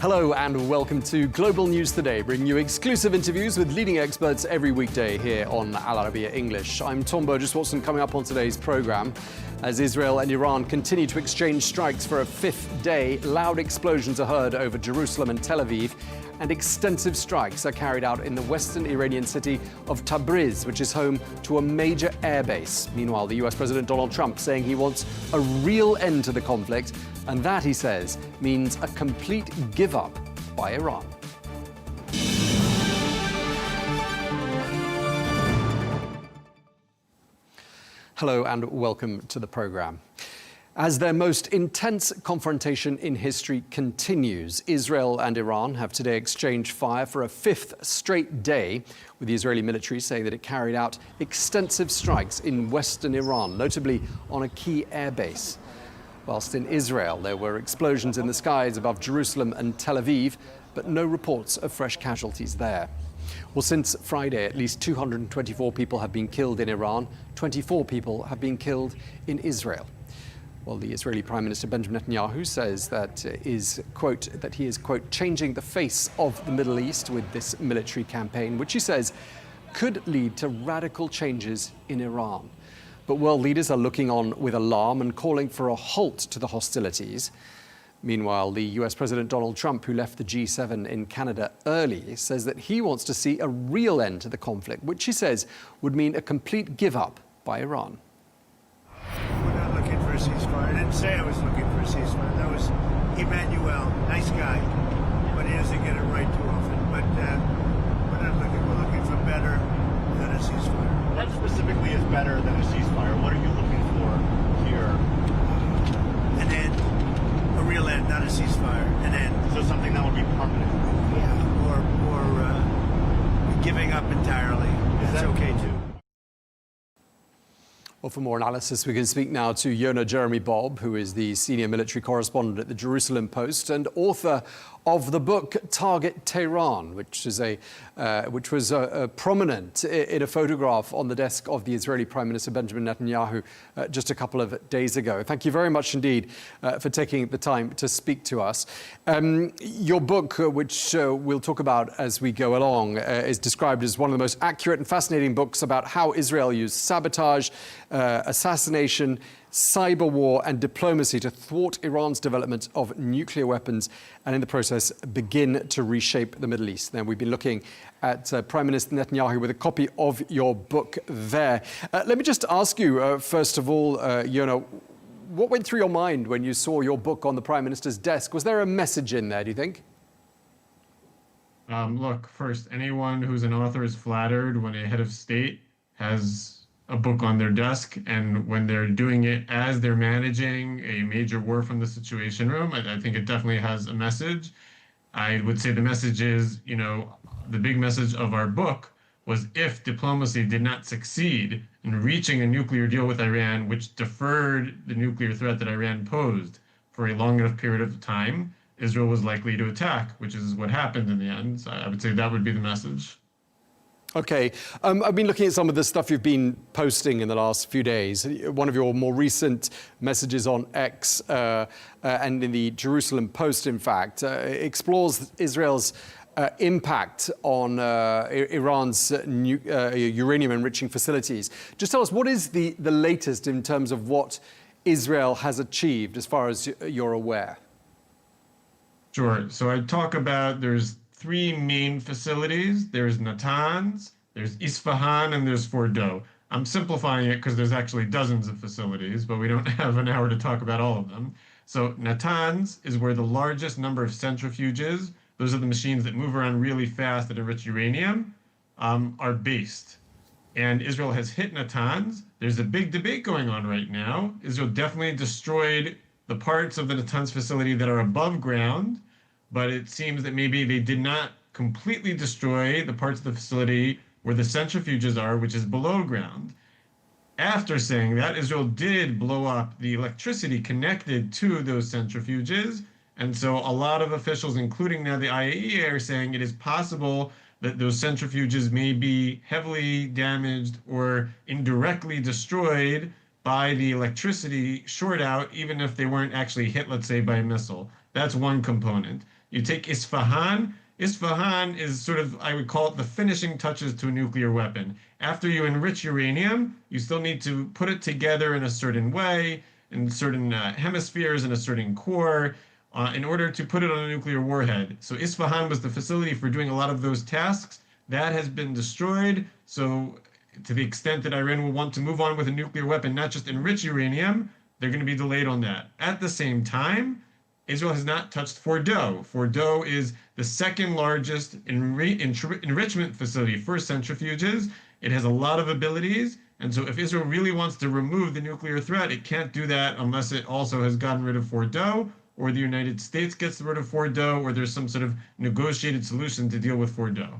Hello and welcome to Global News Today, bringing you exclusive interviews with leading experts every weekday here on Arabiya English. I'm Tom Burges Watson. Coming up on today's programme, as Israel and Iran continue to exchange strikes for a fifth day, loud explosions are heard over Jerusalem and Tel Aviv, and extensive strikes are carried out in the western Iranian city of Tabriz, which is home to a major airbase. Meanwhile, the US President Donald Trump saying he wants a real end to the conflict, and that, he says, means a complete give-up by Iran. Hello and welcome to the programme. As their most intense confrontation in history continues, Israel and Iran have today exchanged fire for a fifth straight day, with the Israeli military saying that it carried out extensive strikes in western Iran, notably on a key airbase. Whilst in Israel, there were explosions in the skies above Jerusalem and Tel Aviv, but no reports of fresh casualties there. Well, since Friday, at least 224 people have been killed in Iran. 24 people have been killed in Israel. Well, the Israeli Prime Minister Benjamin Netanyahu says that he is, quote, changing the face of the Middle East with this military campaign, which he says could lead to radical changes in Iran. But world leaders are looking on with alarm and calling for a halt to the hostilities. Meanwhile, the US President Donald Trump, who left the G7 in Canada early, says that he wants to see a real end to the conflict, which he says would mean a complete give-up by Iran. We're not looking for a ceasefire. I didn't say I was looking for a ceasefire. That was Emmanuel, nice guy, but he doesn't get it right too often. But we're not looking. We're looking for better than a ceasefire. What specifically is better than a ceasefire? What are you looking for here? An end, a real end, not a ceasefire. An end. So something that would be permanent. Yeah, or giving up entirely. That's okay too. Well, for more analysis, we can speak now to Yonah Jeremy Bob, who is the senior military correspondent at the Jerusalem Post and author of the book Target Tehran, which was prominent in a photograph on the desk of the Israeli Prime Minister Benjamin Netanyahu just a couple of days ago. Thank you very much indeed for taking the time to speak to us. Your book, which we'll talk about as we go along, is described as one of the most accurate and fascinating books about how Israel used sabotage, assassination, cyber war and diplomacy to thwart Iran's development of nuclear weapons and in the process begin to reshape the Middle East. Now, we've been looking at Prime Minister Netanyahu with a copy of your book there. Let me just ask you, first of all, Yonah, what went through your mind when you saw your book on the Prime Minister's desk? Was there a message in there, do you think? Look, first, anyone who's an author is flattered when a head of state has a book on their desk, and when they're doing it as they're managing a major war from the Situation Room, I think it definitely has a message. I would say the message is, the big message of our book was if diplomacy did not succeed in reaching a nuclear deal with Iran, which deferred the nuclear threat that Iran posed for a long enough period of time, Israel was likely to attack, which is what happened in the end. So I would say that would be the message. Okay. I've been looking at some of the stuff you've been posting in the last few days. One of your more recent messages on X and in the Jerusalem Post, in fact, explores Israel's impact on Iran's uranium-enriching facilities. Just tell us, what is the latest in terms of what Israel has achieved, as far as you're aware? Sure. So I talk about there's three main facilities. There's Natanz, there's Isfahan, and there's Fordow. I'm simplifying it because there's actually dozens of facilities, but we don't have an hour to talk about all of them. So Natanz is where the largest number of centrifuges, those are the machines that move around really fast that enrich uranium, are based. And Israel has hit Natanz. There's a big debate going on right now. Israel definitely destroyed the parts of the Natanz facility that are above ground, but it seems that maybe they did not completely destroy the parts of the facility where the centrifuges are, which is below ground. After saying that, Israel did blow up the electricity connected to those centrifuges. And so a lot of officials, including now the IAEA, are saying it is possible that those centrifuges may be heavily damaged or indirectly destroyed by the electricity short out, even if they weren't actually hit, let's say, by a missile. That's one component. You take Isfahan. Isfahan is sort of, I would call it the finishing touches to a nuclear weapon. After you enrich uranium, you still need to put it together in a certain way, in certain hemispheres, in a certain core, in order to put it on a nuclear warhead. So Isfahan was the facility for doing a lot of those tasks. That has been destroyed. So to the extent that Iran will want to move on with a nuclear weapon, not just enrich uranium, they're going to be delayed on that. At the same time, Israel has not touched Fordo. Fordo is the second largest enrichment facility for centrifuges. It has a lot of abilities. And so if Israel really wants to remove the nuclear threat, it can't do that unless it also has gotten rid of Fordo, or the United States gets rid of Fordo, or there's some sort of negotiated solution to deal with Fordo.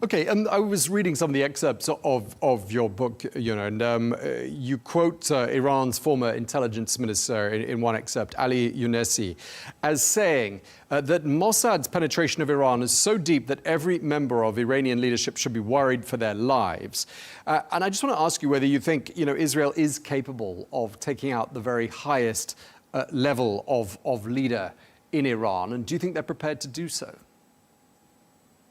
Okay, I was reading some of the excerpts of your book, Yonah, and you quote Iran's former intelligence minister in one excerpt, Ali Younesi, as saying that Mossad's penetration of Iran is so deep that every member of Iranian leadership should be worried for their lives. And I just want to ask you whether you think, Israel is capable of taking out the very highest level of leader in Iran, and do you think they're prepared to do so?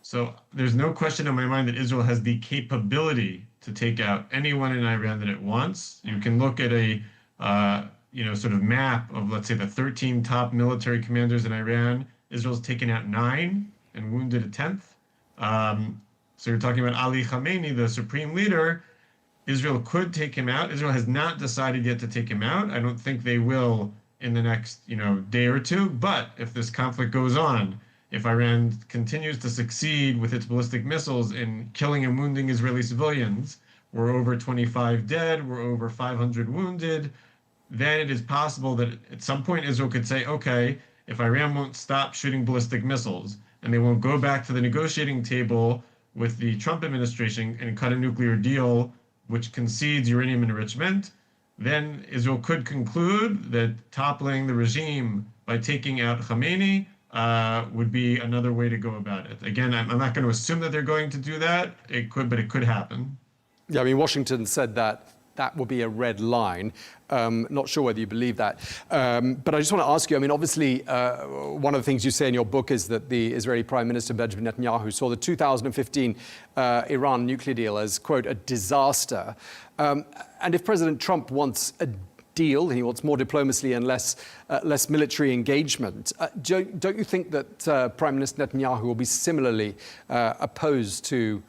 So there's no question in my mind that Israel has the capability to take out anyone in Iran that it wants. You can look at a sort of map of, let's say, the 13 top military commanders in Iran. Israel's taken out 9 and wounded a 10th. So you're talking about Ali Khamenei, the supreme leader. Israel could take him out. Israel has not decided yet to take him out. I don't think they will in the next day or two. But if this conflict goes on, if Iran continues to succeed with its ballistic missiles in killing and wounding Israeli civilians, we're over 25 dead, we're over 500 wounded, then it is possible that at some point Israel could say, okay, if Iran won't stop shooting ballistic missiles and they won't go back to the negotiating table with the Trump administration and cut a nuclear deal which concedes uranium enrichment, then Israel could conclude that toppling the regime by taking out Khamenei would be another way to go about it. Again, I'm not going to assume that they're going to do that. It could, but it could happen. Yeah, I mean, Washington said that would be a red line. Not sure whether you believe that. But I just want to ask you, I mean, obviously, one of the things you say in your book is that the Israeli Prime Minister Benjamin Netanyahu saw the 2015 Iran nuclear deal as, quote, a disaster. And if President Trump wants a deal, he wants more diplomacy and less military engagement. Don't you think that Prime Minister Netanyahu will be similarly opposed to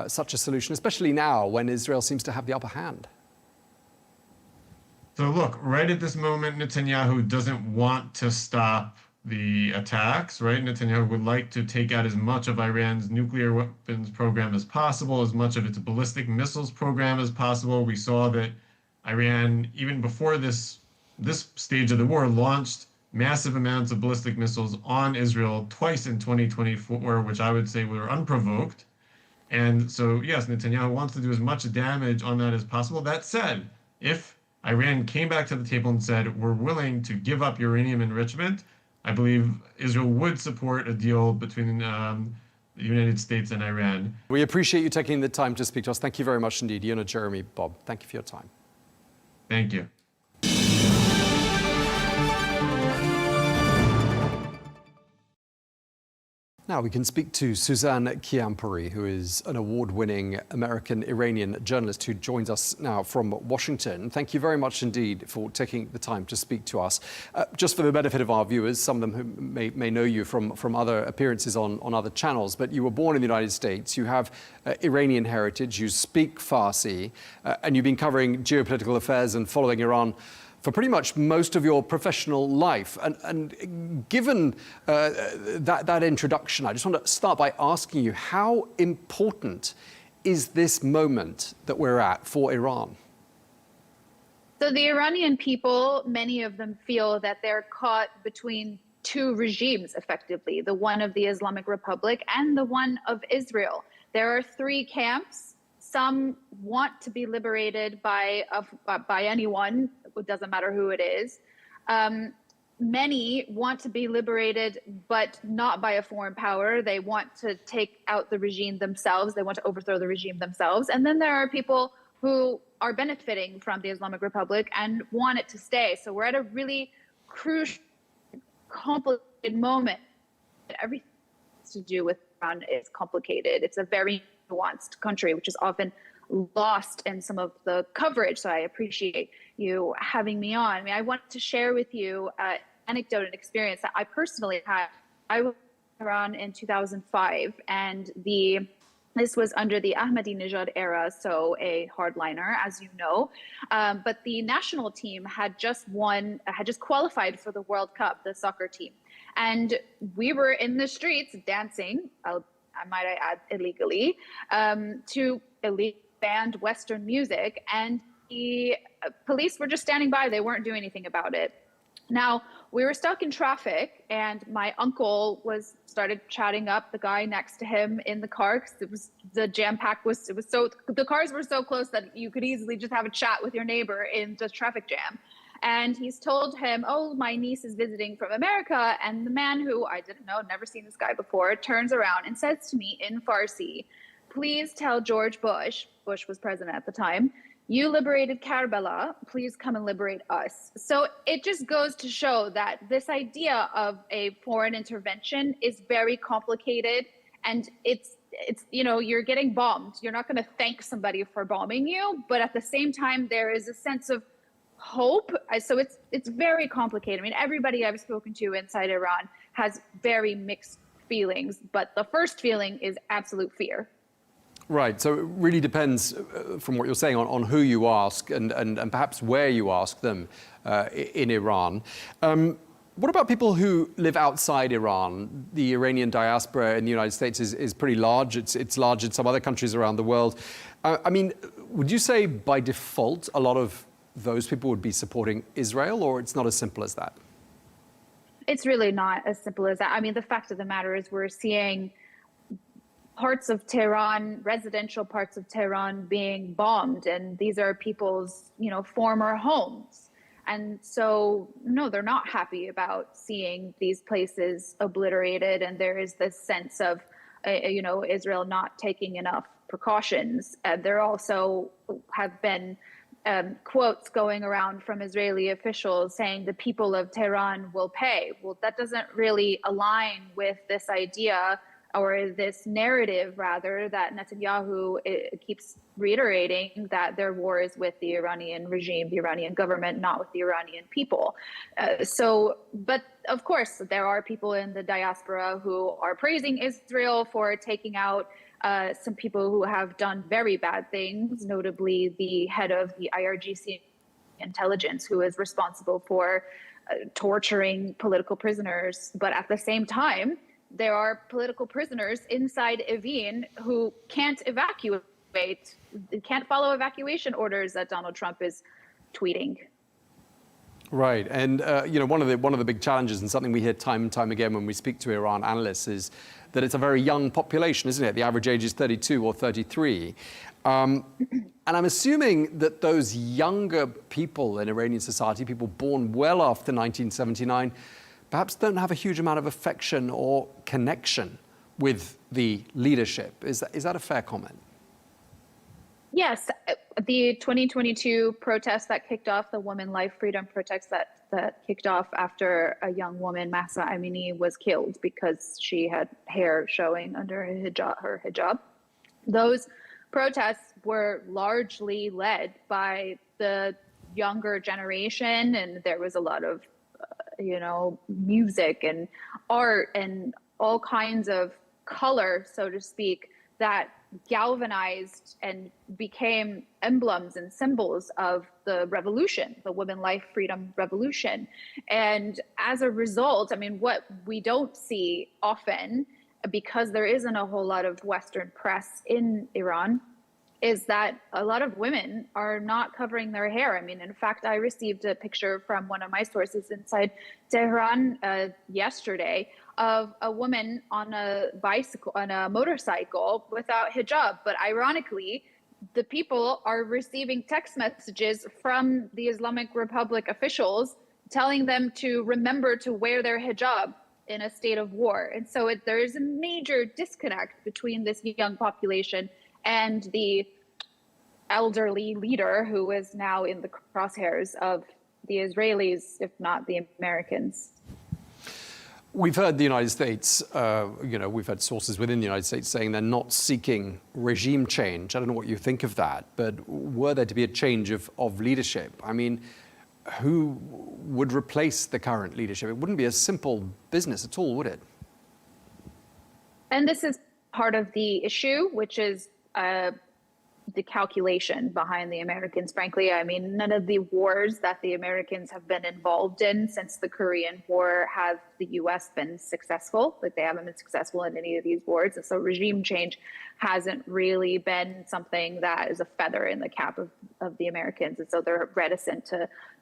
such a solution, especially now when Israel seems to have the upper hand? So look, right at this moment, Netanyahu doesn't want to stop the attacks, right? Netanyahu would like to take out as much of Iran's nuclear weapons program as possible, as much of its ballistic missiles program as possible. We saw that Iran, even before this stage of the war, launched massive amounts of ballistic missiles on Israel twice in 2024, which I would say were unprovoked. And so, yes, Netanyahu wants to do as much damage on that as possible. That said, if Iran came back to the table and said, we're willing to give up uranium enrichment, I believe Israel would support a deal between the United States and Iran. We appreciate you taking the time to speak to us. Thank you very much indeed. Yonah Jeremy Bob, thank you for your time. Thank you. Now we can speak to Suzanne Kiampuri, who is an award-winning American-Iranian journalist who joins us now from Washington. Thank you very much indeed for taking the time to speak to us. Just for the benefit of our viewers, some of them who may know you from other appearances on other channels, but you were born in the United States, you have Iranian heritage, you speak Farsi, and you've been covering geopolitical affairs and following Iran for pretty much most of your professional life. And given that introduction, I just want to start by asking you, how important is this moment that we're at for Iran? So the Iranian people, many of them feel that they're caught between two regimes, effectively, the one of the Islamic Republic and the one of Israel. There are 3 camps. Some want to be liberated by anyone. It doesn't matter who it is. Many want to be liberated, but not by a foreign power. They want to take out the regime themselves. They want to overthrow the regime themselves. And then there are people who are benefiting from the Islamic Republic and want it to stay. So we're at a really crucial complicated moment. Everything to do with Iran is complicated. It's a very nuanced country, which is often lost in some of the coverage. So I appreciate you having me on. I mean, I wanted to share with you an anecdote and experience that I personally had. I was in Iran in 2005, and this was under the Ahmadinejad era, so a hardliner, as you know. But the national team had just qualified for the World Cup, the soccer team. And we were in the streets dancing, I might add illegally, to illegal banned Western music. And the police were just standing by. They weren't doing anything about it. Now, we were stuck in traffic, and my uncle started chatting up the guy next to him in the car, because the the cars were so close that you could easily just have a chat with your neighbor in the traffic jam. And he's told him, oh, my niece is visiting from America. And the man, who I didn't know, never seen this guy before, turns around and says to me in Farsi, please tell George Bush was president at the time, you liberated Karbala, please come and liberate us. So it just goes to show that this idea of a foreign intervention is very complicated, and it's you're getting bombed. You're not going to thank somebody for bombing you, but at the same time, there is a sense of hope. So it's very complicated. I mean, everybody I've spoken to inside Iran has very mixed feelings, but the first feeling is absolute fear. Right. So it really depends, from what you're saying, on who you ask and perhaps where you ask them in Iran. What about people who live outside Iran? The Iranian diaspora in the United States is pretty large. It's large in some other countries around the world. I mean, would you say by default a lot of those people would be supporting Israel, or it's not as simple as that? It's really not as simple as that. I mean, the fact of the matter is we're seeing parts of Tehran, residential parts of Tehran, being bombed, and these are people's, former homes. And so, no, they're not happy about seeing these places obliterated, and there is this sense of, Israel not taking enough precautions. There also have been quotes going around from Israeli officials saying the people of Tehran will pay. Well, that doesn't really align with this idea, or this narrative, rather, that Netanyahu keeps reiterating, that their war is with the Iranian regime, the Iranian government, not with the Iranian people. But of course, there are people in the diaspora who are praising Israel for taking out some people who have done very bad things, notably the head of the IRGC intelligence, who is responsible for torturing political prisoners. But at the same time, there are political prisoners inside Evin who can't evacuate, can't follow evacuation orders that Donald Trump is tweeting. Right, and one of the big challenges, and something we hear time and time again when we speak to Iran analysts, is that it's a very young population, isn't it? The average age is 32 or 33. And I'm assuming that those younger people in Iranian society, people born well after 1979, perhaps don't have a huge amount of affection or connection with the leadership. Is that a fair comment? Yes, the 2022 protests that kicked off, the Women Life Freedom protests that kicked off after a young woman, Mahsa Amini, was killed because she had hair showing under her hijab. Those protests were largely led by the younger generation, and there was a lot of music and art and all kinds of color, so to speak, that galvanized and became emblems and symbols of the revolution, the Women Life Freedom Revolution. And as a result, I mean, what we don't see often, because there isn't a whole lot of Western press in Iran, is that a lot of women are not covering their hair. I mean, in fact, I received a picture from one of my sources inside Tehran yesterday of a woman on a motorcycle without hijab. But ironically, the people are receiving text messages from the Islamic Republic officials telling them to remember to wear their hijab in a state of war. And so there is a major disconnect between this young population and the elderly leader who is now in the crosshairs of the Israelis, if not the Americans. We've heard the United States, we've had sources within the United States saying they're not seeking regime change. I don't know what you think of that, but were there to be a change of leadership, I mean, who would replace the current leadership? It wouldn't be a simple business at all, would it? And this is part of the issue, which is the calculation behind the Americans, frankly. I mean, none of the wars that the Americans have been involved in since the Korean War have the U.S. been successful. Like, they haven't been successful in any of these wars. And so regime change hasn't really been something that is a feather in the cap of the Americans. And so they're reticent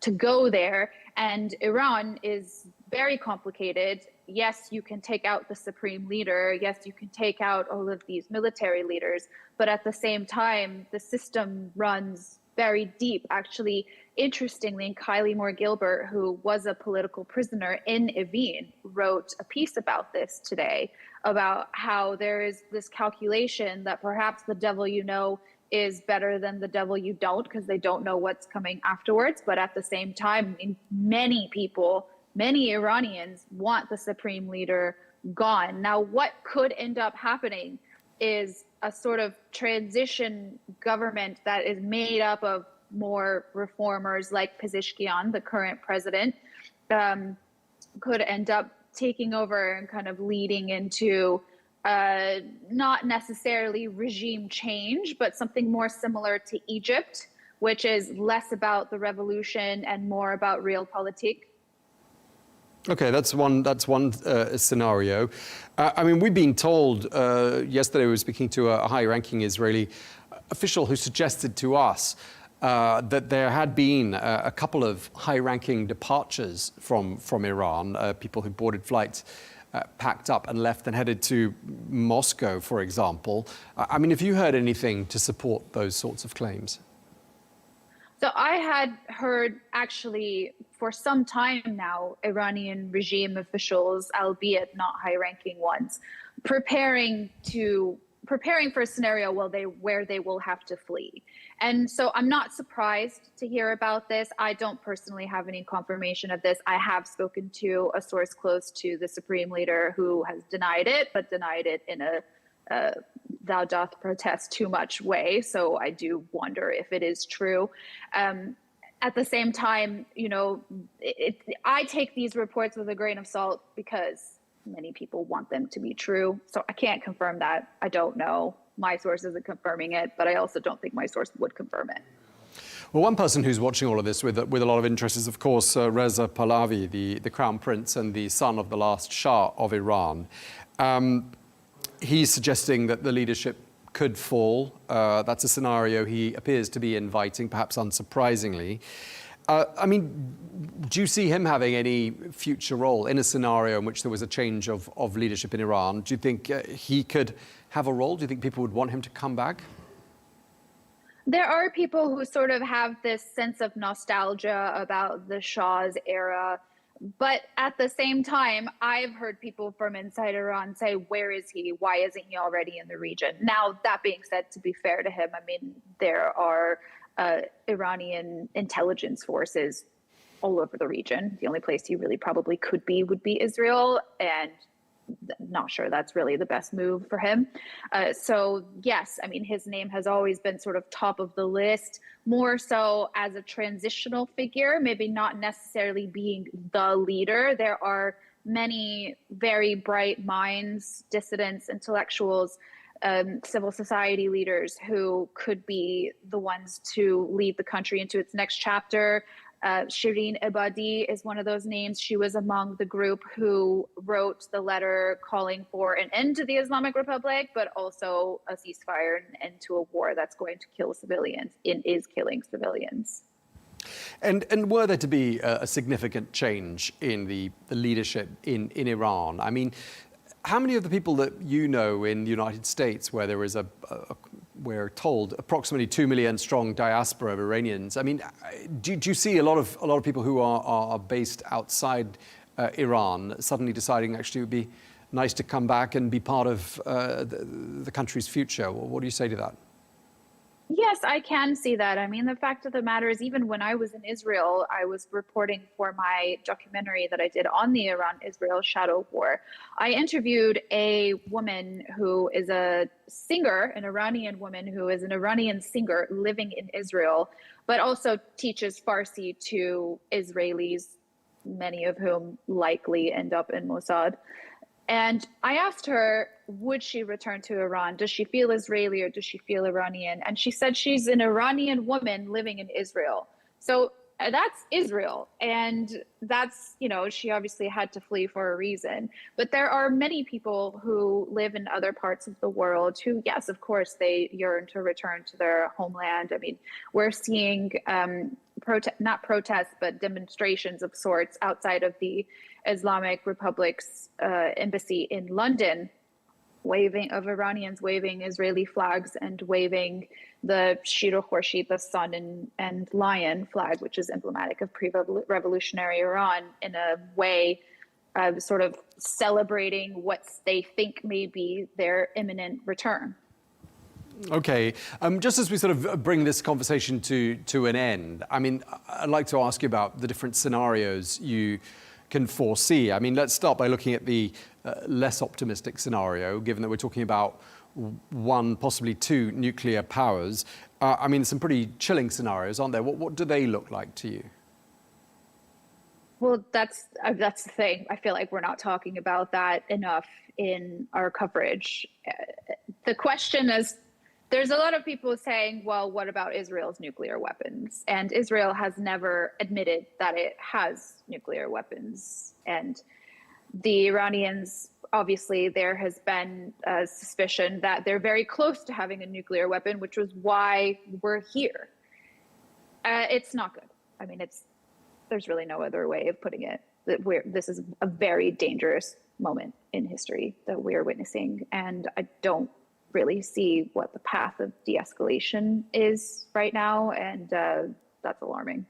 to go there. And Iran is very complicated. Yes, you can take out the supreme leader. Yes, you can take out all of these military leaders. But at the same time, the system runs very deep. Actually, interestingly, Kylie Moore Gilbert, who was a political prisoner in Evin, wrote a piece about this today, about how there is this calculation that perhaps the devil you know is better than the devil you don't, because they don't know what's coming afterwards. But at the same time, many people, many Iranians want the supreme leader gone. Now, what could end up happening is a sort of transition government that is made up of more reformers like Pezeshkian, the current president, could end up taking over and kind of leading into not necessarily regime change, but something more similar to Egypt, which is less about the revolution and more about realpolitik. Okay, that's one scenario. I mean, we've been told, yesterday we were speaking to a high-ranking Israeli official who suggested to us that there had been a couple of high-ranking departures from Iran, people who boarded flights, packed up and left and headed to Moscow, for example. I mean, have you heard anything to support those sorts of claims? So I had heard, actually, for some time now, Iranian regime officials, albeit not high-ranking ones, preparing for a scenario where they will have to flee. And so I'm not surprised to hear about this. I don't personally have any confirmation of this. I have spoken to a source close to the supreme leader who has denied it, but denied it in a thou doth protest too much way. So I do wonder if it is true. At the same time, I take these reports with a grain of salt because many people want them to be true. So I can't confirm that. I don't know. My source isn't confirming it, but I also don't think my source would confirm it. Well, one person who's watching all of this with a lot of interest is, of course, Reza Pahlavi, the crown prince and the son of the last Shah of Iran. He's suggesting that the leadership could fall. That's a scenario he appears to be inviting, perhaps unsurprisingly. I mean, do you see him having any future role in a scenario in which there was a change of leadership in Iran? Do you think he could have a role? Do you think people would want him to come back? There are people who sort of have this sense of nostalgia about the Shah's era. But at the same time, I've heard people from inside Iran say, where is he? Why isn't he already in the region? Now, that being said, to be fair to him, I mean, there are Iranian intelligence forces all over the region. The only place he really probably could be would be Israel, and not sure that's really the best move for him. So yes, I mean, his name has always been sort of top of the list, more so as a transitional figure, maybe not necessarily being the leader. There are many very bright minds, dissidents, intellectuals, civil society leaders who could be the ones to lead the country into its next chapter. Shireen Ebadi is one of those names. She was among the group who wrote the letter calling for an end to the Islamic Republic, but also a ceasefire and an end to a war that's going to kill civilians and is killing civilians. And were there to be a significant change in the leadership in Iran? I mean, how many of the people that you know in the United States, where there is we're told, approximately 2 million strong diaspora of Iranians, I mean, do you see a lot of people who are based outside Iran suddenly deciding actually it would be nice to come back and be part of the country's future? What do you say to that? Yes, I can see that. I mean, the fact of the matter is, even when I was in Israel, I was reporting for my documentary that I did on the Iran-Israel shadow war. I interviewed a woman who is a singer, an Iranian woman who is an Iranian singer living in Israel, but also teaches Farsi to Israelis, many of whom likely end up in Mossad. And I asked her, would she return to Iran? Does she feel Israeli or does she feel Iranian? And she said she's an Iranian woman living in Israel. So that's Israel. And that's, she obviously had to flee for a reason. But there are many people who live in other parts of the world who, yes, of course, they yearn to return to their homeland. I mean, we're seeing not protests, but demonstrations of sorts outside of the Islamic Republic's embassy in London, of Iranians waving Israeli flags and waving the Shiro Khorshid, the sun and lion flag, which is emblematic of pre-revolutionary Iran, in a way sort of celebrating what they think may be their imminent return. Okay, just as we sort of bring this conversation to an end, I mean, I'd like to ask you about the different scenarios you can foresee. I mean, let's start by looking at the less optimistic scenario, given that we're talking about one, possibly two nuclear powers. I mean, some pretty chilling scenarios, aren't there? What do they look like to you? Well, that's the thing. I feel like we're not talking about that enough in our coverage. The question is, there's a lot of people saying, well, what about Israel's nuclear weapons? And Israel has never admitted that it has nuclear weapons. And the Iranians, obviously, there has been a suspicion that they're very close to having a nuclear weapon, which was why we're here. It's not good. I mean, there's really no other way of putting it. This is a very dangerous moment in history that we're witnessing. And I don't really see what the path of de-escalation is right now, and that's alarming.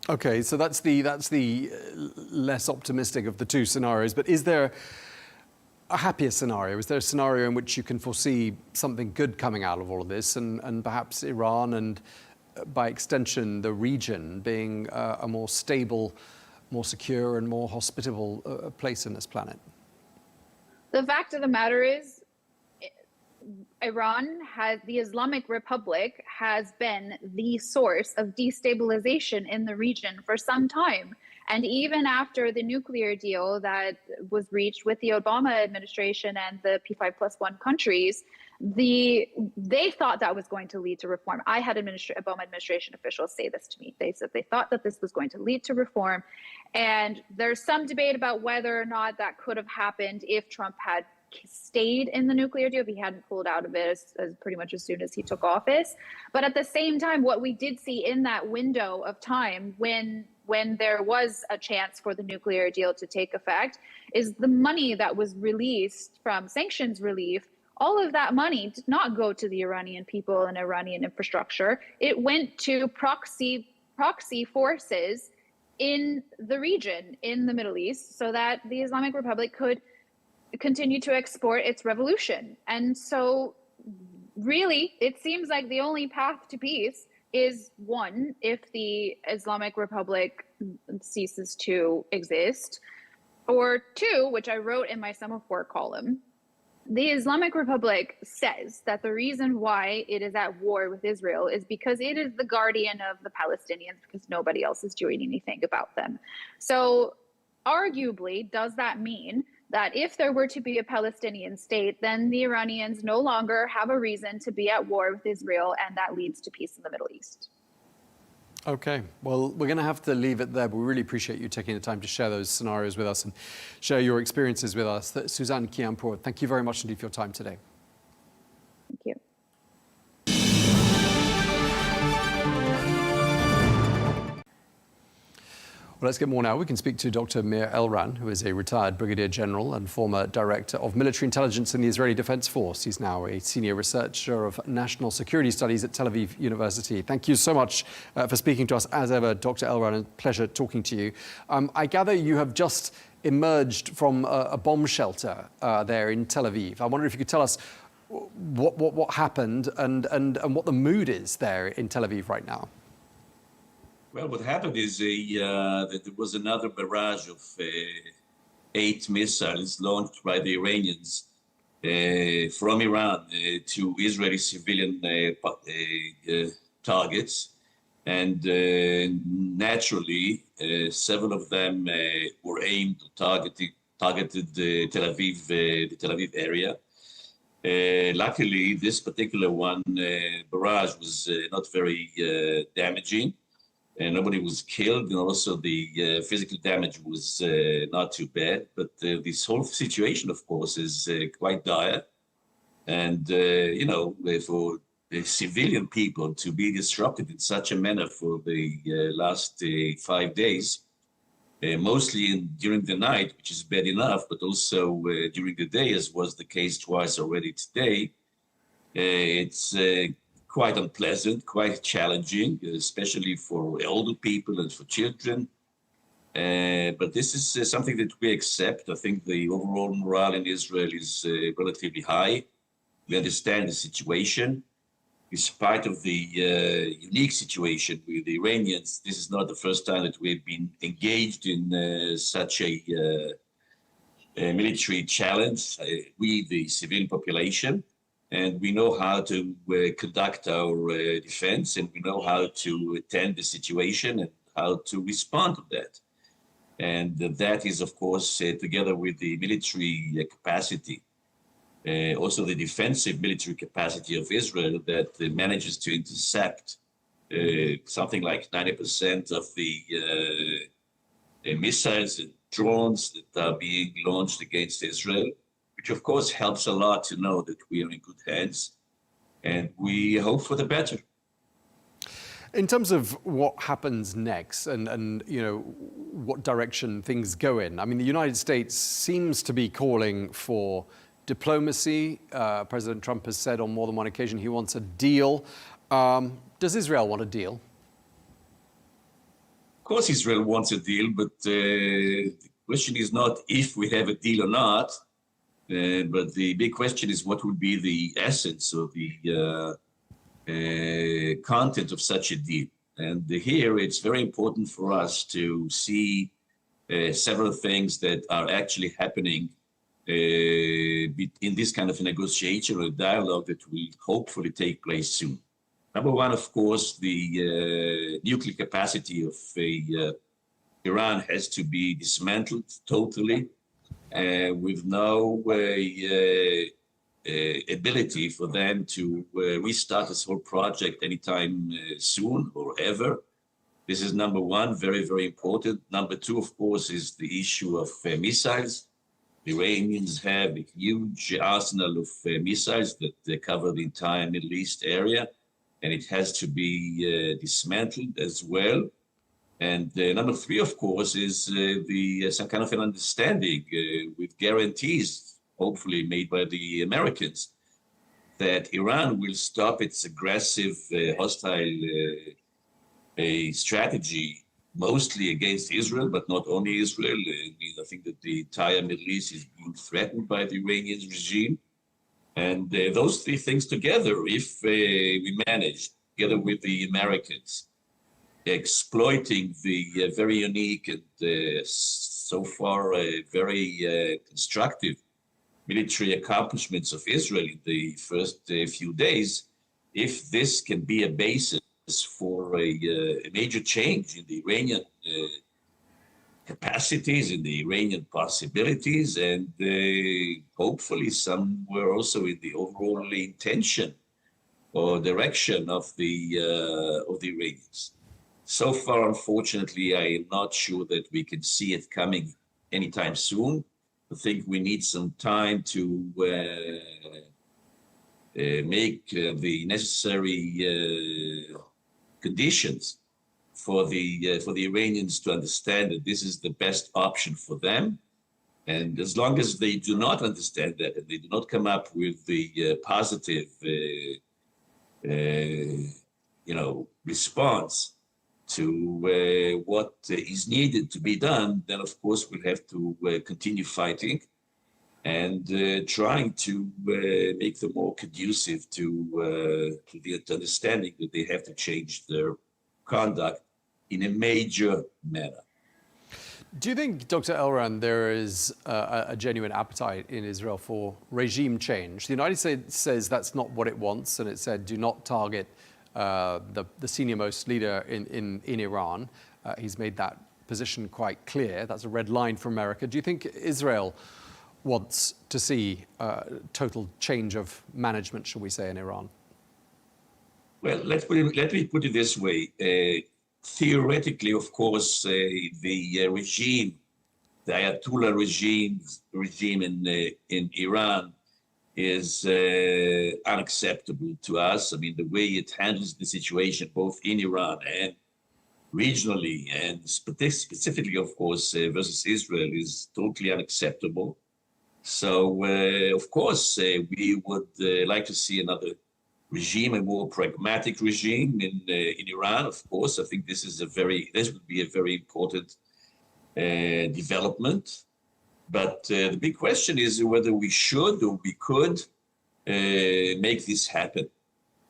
Okay, so that's the less optimistic of the two scenarios. But is there a happier scenario? Is there a scenario in which you can foresee something good coming out of all of this, and perhaps Iran and, by extension, the region being a more stable, more secure, and more hospitable place in this planet? The fact of the matter is, the Islamic Republic has been the source of destabilization in the region for some time. And even after the nuclear deal that was reached with the Obama administration and the P5+1 countries, they thought that was going to lead to reform. I had Obama administration officials say this to me. They said they thought that this was going to lead to reform. And there's some debate about whether or not that could have happened if Trump had stayed in the nuclear deal, if he hadn't pulled out of it as pretty much as soon as he took office. But at the same time, what we did see in that window of time when there was a chance for the nuclear deal to take effect is the money that was released from sanctions relief. All of that money did not go to the Iranian people and Iranian infrastructure. It went to proxy forces in the region, in the Middle East, so that the Islamic Republic could continue to export its revolution. And so really, it seems like the only path to peace is, one, if the Islamic Republic ceases to exist, or two, which I wrote in my semaphore column, the Islamic Republic says that the reason why it is at war with Israel is because it is the guardian of the Palestinians, because nobody else is doing anything about them. So arguably, does that mean that if there were to be a Palestinian state, then the Iranians no longer have a reason to be at war with Israel, and that leads to peace in the Middle East? Okay, well, we're going to have to leave it there, but we really appreciate you taking the time to share those scenarios with us and share your experiences with us. Suzanne Kianpour, thank you very much indeed for your time today. Thank you. Well, let's get more now. We can speak to Dr. Mir Elran, who is a retired brigadier general and former director of military intelligence in the Israeli Defense Force. He's now a senior researcher of national security studies at Tel Aviv University. Thank you so much for speaking to us as ever, Dr. Elran. A pleasure talking to you. I gather you have just emerged from a bomb shelter there in Tel Aviv. I wonder if you could tell us what happened and what the mood is there in Tel Aviv right now. Well, what happened is that there was another barrage of 8 missiles launched by the Iranians from Iran to Israeli civilian targets. And naturally, 7 of them were aimed, targeted the Tel Aviv area. Luckily, this particular one, barrage, was not very damaging, and nobody was killed, and also the physical damage was not too bad. But this whole situation, of course, is quite dire. And, you know, for the civilian people to be disrupted in such a manner for the last 5 days, mostly during the night, which is bad enough, but also during the day, as was the case twice already today, it's quite unpleasant, quite challenging, especially for older people and for children. But this is something that we accept. I think the overall morale in Israel is relatively high. We understand the situation. Despite of the unique situation with the Iranians, this is not the first time that we've been engaged in such a military challenge, we, the civilian population, and we know how to conduct our defense, and we know how to attend the situation and how to respond to that. And that is, of course, together with the military capacity, also the defensive military capacity of Israel that manages to intercept something like 90% of the missiles and drones that are being launched against Israel, which of course helps a lot to know that we are in good hands, and we hope for the better. In terms of what happens next and you know, what direction things go in, I mean, the United States seems to be calling for diplomacy. President Trump has said on more than one occasion he wants a deal. Does Israel want a deal? Of course Israel wants a deal, but the question is not if we have a deal or not, but the big question is what would be the essence or the content of such a deal. And here it's very important for us to see several things that are actually happening in this kind of a negotiation or dialogue that will hopefully take place soon. Number one, of course, the nuclear capacity of Iran has to be dismantled totally, with no ability for them to restart this whole project anytime soon or ever. This is number one, very, very important. Number two, of course, is the issue of missiles. The Iranians have a huge arsenal of missiles that cover the entire Middle East area, and it has to be dismantled as well. And number three, of course, is some kind of an understanding with guarantees, hopefully made by the Americans, that Iran will stop its aggressive, hostile strategy, mostly against Israel, but not only Israel. I think that the entire Middle East is being threatened by the Iranian regime. And those three things together, if we manage, together with the Americans, exploiting the very unique and so far very constructive military accomplishments of Israel in the first few days, if this can be a basis for a major change in the Iranian capacities, in the Iranian possibilities, and hopefully somewhere also in the overall intention or direction of the Iranians. So far, unfortunately, I am not sure that we can see it coming anytime soon. I think we need some time to make the necessary conditions for the Iranians to understand that this is the best option for them. And as long as they do not understand that and they do not come up with the positive, response to what is needed to be done, then of course we'll have to continue fighting. and trying to make them more conducive to the understanding that they have to change their conduct in a major manner. Do you think, Dr. Elran, there is a genuine appetite in Israel for regime change? The United States says that's not what it wants, and it said do not target the senior-most leader in Iran. He's made that position quite clear. That's a red line for America. Do you think Israel wants to see total change of management, shall we say, in Iran? Well, let me put it this way. Theoretically, of course, the regime, the Ayatollah regime in Iran is unacceptable to us. I mean, the way it handles the situation, both in Iran and regionally, and specifically, of course, versus Israel, is totally unacceptable. So, of course, we would like to see another regime, a more pragmatic regime in Iran. Of course, I think this would be a very important development. But the big question is whether we should or we could make this happen.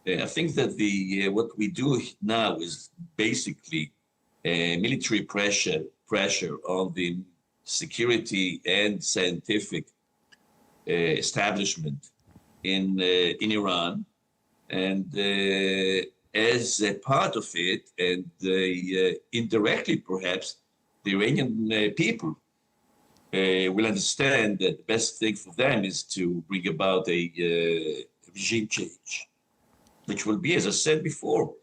I think that what we do now is basically military pressure on the security and scientific establishment in Iran. And as a part of it, and indirectly perhaps, the Iranian people will understand that the best thing for them is to bring about a regime change, which will be, as I said before,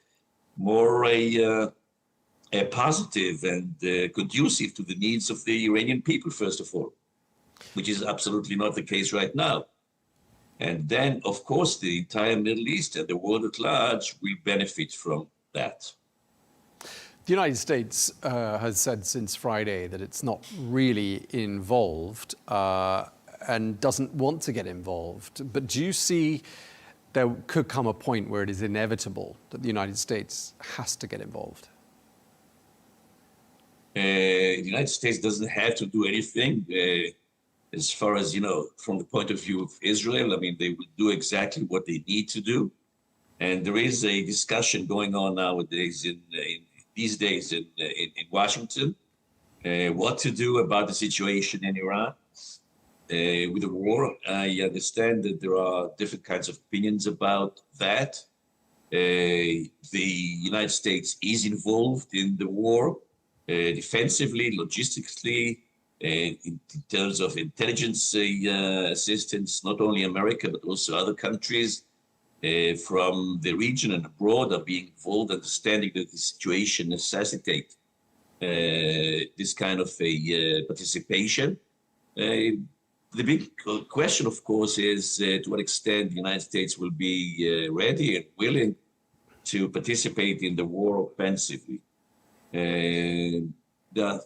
more a positive and conducive to the needs of the Iranian people, first of all, which is absolutely not the case right now. And then, of course, the entire Middle East and the world at large will benefit from that. The United States has said since Friday that it's not really involved and doesn't want to get involved. But do you see there could come a point where it is inevitable that the United States has to get involved? The United States doesn't have to do anything. As far as, from the point of view of Israel, I mean, they will do exactly what they need to do. And there is a discussion going on nowadays these days in Washington, what to do about the situation in Iran with the war. I understand that there are different kinds of opinions about that. The United States is involved in the war, defensively, logistically, in terms of intelligence assistance. Not only America, but also other countries from the region and abroad are being involved, understanding that the situation necessitates this kind of a participation. The big question, of course, is to what extent the United States will be ready and willing to participate in the war offensively. There are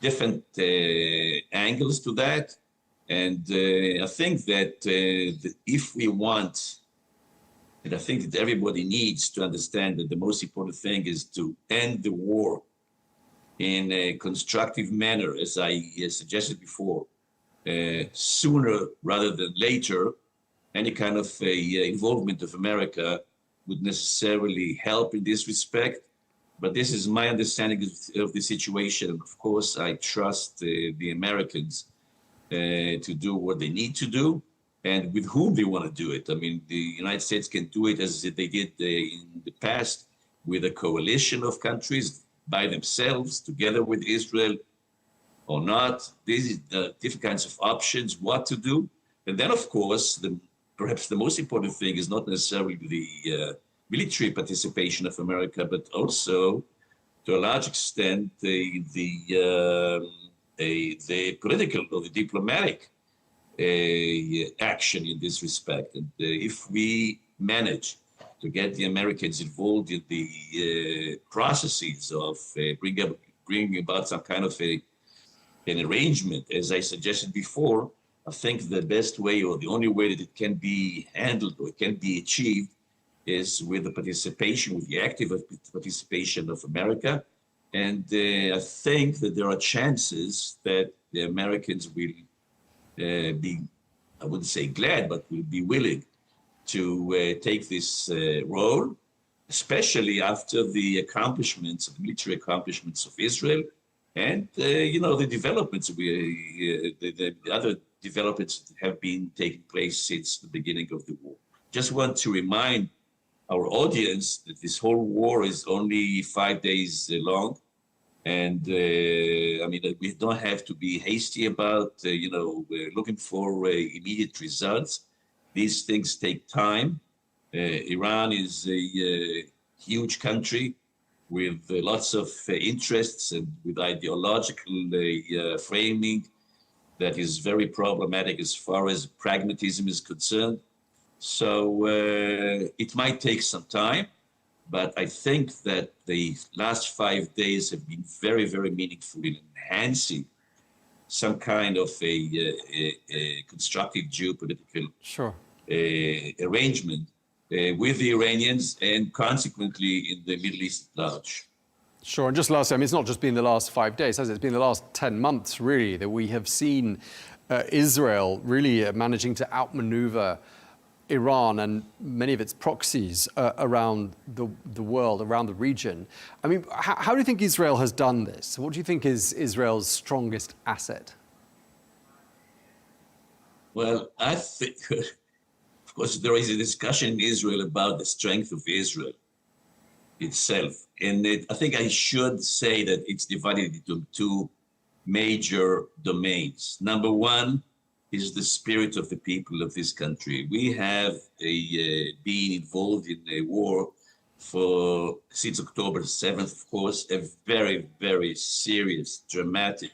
different angles to that. And I think that if we want, and I think that everybody needs to understand that the most important thing is to end the war in a constructive manner, as I suggested before, sooner rather than later. Any kind of involvement of America would necessarily help in this respect. But this is my understanding of the situation. Of course, I trust the Americans to do what they need to do and with whom they want to do it. I mean, the United States can do it as they did in the past with a coalition of countries by themselves, together with Israel or not. These are different kinds of options, what to do. And then, of course, perhaps the most important thing is not necessarily the military participation of America, but also, to a large extent, the political or the diplomatic action in this respect. And if we manage to get the Americans involved in the processes of bringing about some kind of an arrangement, as I suggested before, I think the best way or the only way that it can be handled or it can be achieved is with the participation, with the active participation of America. And I think that there are chances that the Americans will be I wouldn't say glad, but will be willing to take this role, especially after the accomplishments, the military accomplishments of Israel, and the developments, the other developments that have been taking place since the beginning of the war. Just want to remind our audience that this whole war is only 5 days long, and we don't have to be hasty about looking for immediate results. These things take time. Iran is a huge country with lots of interests and with ideological framing that is very problematic as far as pragmatism is concerned. So it might take some time, but I think that the last 5 days have been very, very meaningful in enhancing some kind of a constructive geopolitical arrangement with the Iranians and consequently in the Middle East at large. Sure, and just lastly, it's not just been the last 5 days, has it? It's been the last 10 months, really, that we have seen Israel really managing to outmaneuver Iran and many of its proxies around the world, around the region. I mean, how do you think Israel has done this? What do you think is Israel's strongest asset? Well, I think, of course, there is a discussion in Israel about the strength of Israel itself. And I think I should say that it's divided into two major domains. Number one is the spirit of the people of this country. We have been involved in a war since October 7th, of course, a very, very serious, dramatic,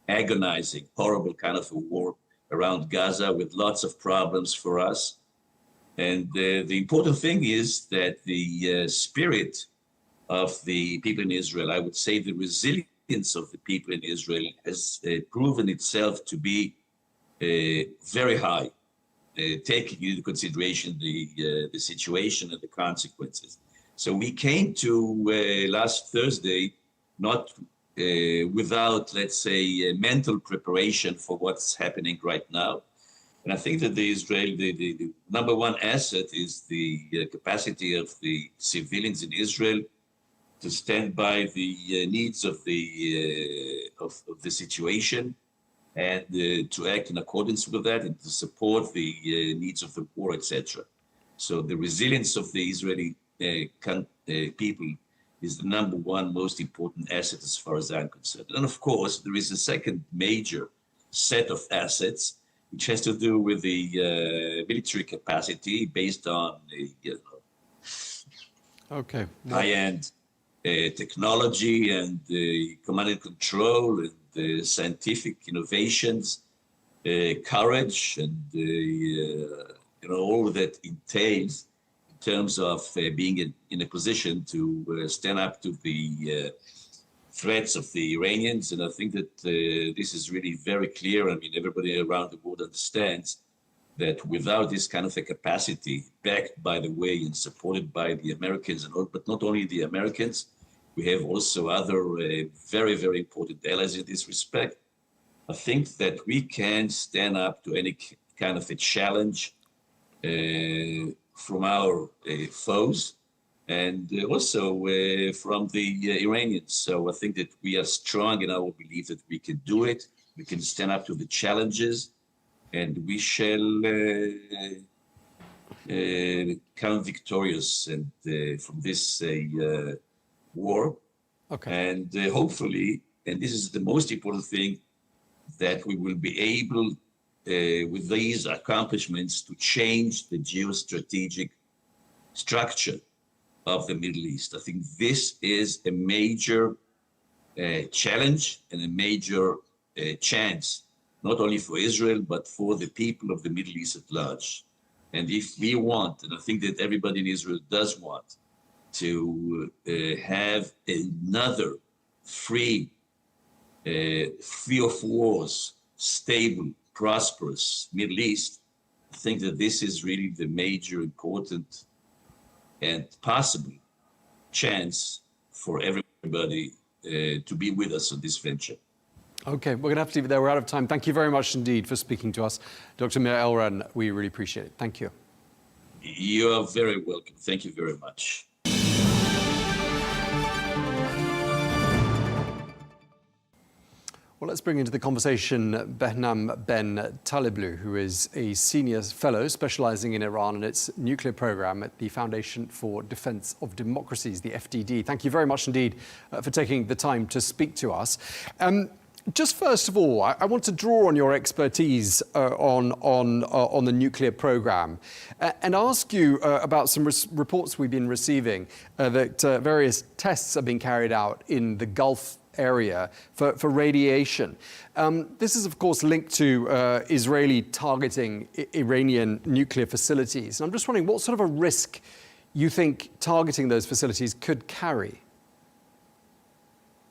agonizing, horrible kind of a war around Gaza with lots of problems for us. And the important thing is that the spirit of the people in Israel, I would say the resilience of the people in Israel has proven itself to be very high, taking into consideration the situation and the consequences. So we came to last Thursday not without, let's say, mental preparation for what's happening right now. And I think that the number one asset is the capacity of the civilians in Israel to stand by the needs of the situation and to act in accordance with that and to support the needs of the war, etc. So the resilience of the Israeli people is the number one most important asset as far as I'm concerned. And of course, there is a second major set of assets which has to do with the military capacity based on high-end technology and command and control and scientific innovations, courage, and all that entails in terms of being in a position to stand up to the threats of the Iranians. And I think that this is really very clear. I mean, everybody around the world understands that without this kind of a capacity, backed, by the way, and supported by the Americans, but not only the Americans, we have also other very, very important allies in this respect. I think that we can stand up to any kind of a challenge from our foes and also from the Iranians. So I think that we are strong in our belief that we can do it. We can stand up to the challenges, and we shall come victorious and from this war. Okay. And hopefully, and this is the most important thing, that we will be able, with these accomplishments, to change the geostrategic structure of the Middle East. I think this is a major challenge and a major chance, not only for Israel, but for the people of the Middle East at large. And if we want, and I think that everybody in Israel does want, to have another free of wars, stable, prosperous Middle East, I think that this is really the major important and possible chance for everybody to be with us on this venture. Okay, we're going to have to leave it there. We're out of time. Thank you very much indeed for speaking to us. Dr. Mir Elran, we really appreciate it. Thank you. You are very welcome. Thank you very much. Well, let's bring into the conversation Behnam Ben Taliblu, who is a senior fellow specializing in Iran and its nuclear program at the Foundation for Defense of Democracies, the FDD. Thank you very much indeed for taking the time to speak to us. Just first of all, I want to draw on your expertise on the nuclear program and ask you about some reports we've been receiving that various tests are being carried out in the Gulf area for radiation. This is, of course, linked to Israeli targeting Iranian nuclear facilities. And I'm just wondering what sort of a risk you think targeting those facilities could carry?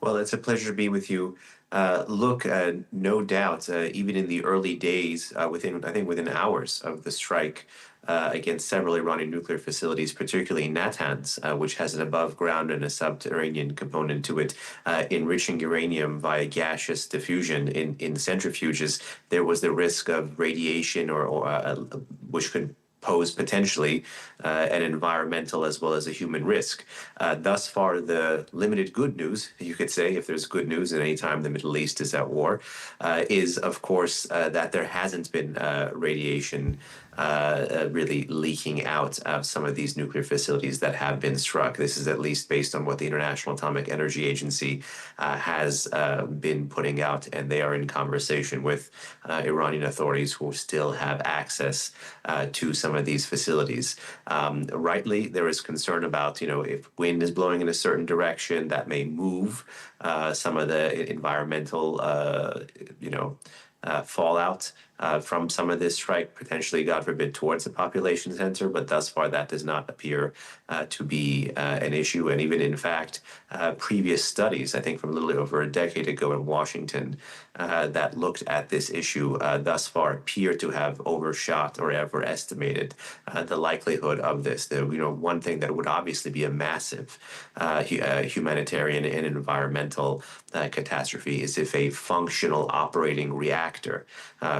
Well, it's a pleasure to be with you. Look, no doubt, even in the early days, within hours of the strike against several Iranian nuclear facilities, particularly Natanz, which has an above ground and a subterranean component to it, enriching uranium via gaseous diffusion in centrifuges, there was the risk of radiation which could pose potentially an environmental as well as a human risk. Thus far, the limited good news, you could say, if there's good news at any time the Middle East is at war, is, of course, that there hasn't been radiation really leaking out of some of these nuclear facilities that have been struck. This is at least based on what the International Atomic Energy Agency has been putting out, and they are in conversation with Iranian authorities who still have access to some of these facilities. Rightly, there is concern about, if wind is blowing in a certain direction, that may move some of the environmental, fallout from some of this strike, potentially, God forbid, towards the population center. But thus far, that does not appear to be an issue. And even, in fact, previous studies, I think from a little over a decade ago in Washington, that looked at this issue thus far appear to have overshot or overestimated the likelihood of this. One thing that would obviously be a massive humanitarian and environmental catastrophe is if a functional operating reactor,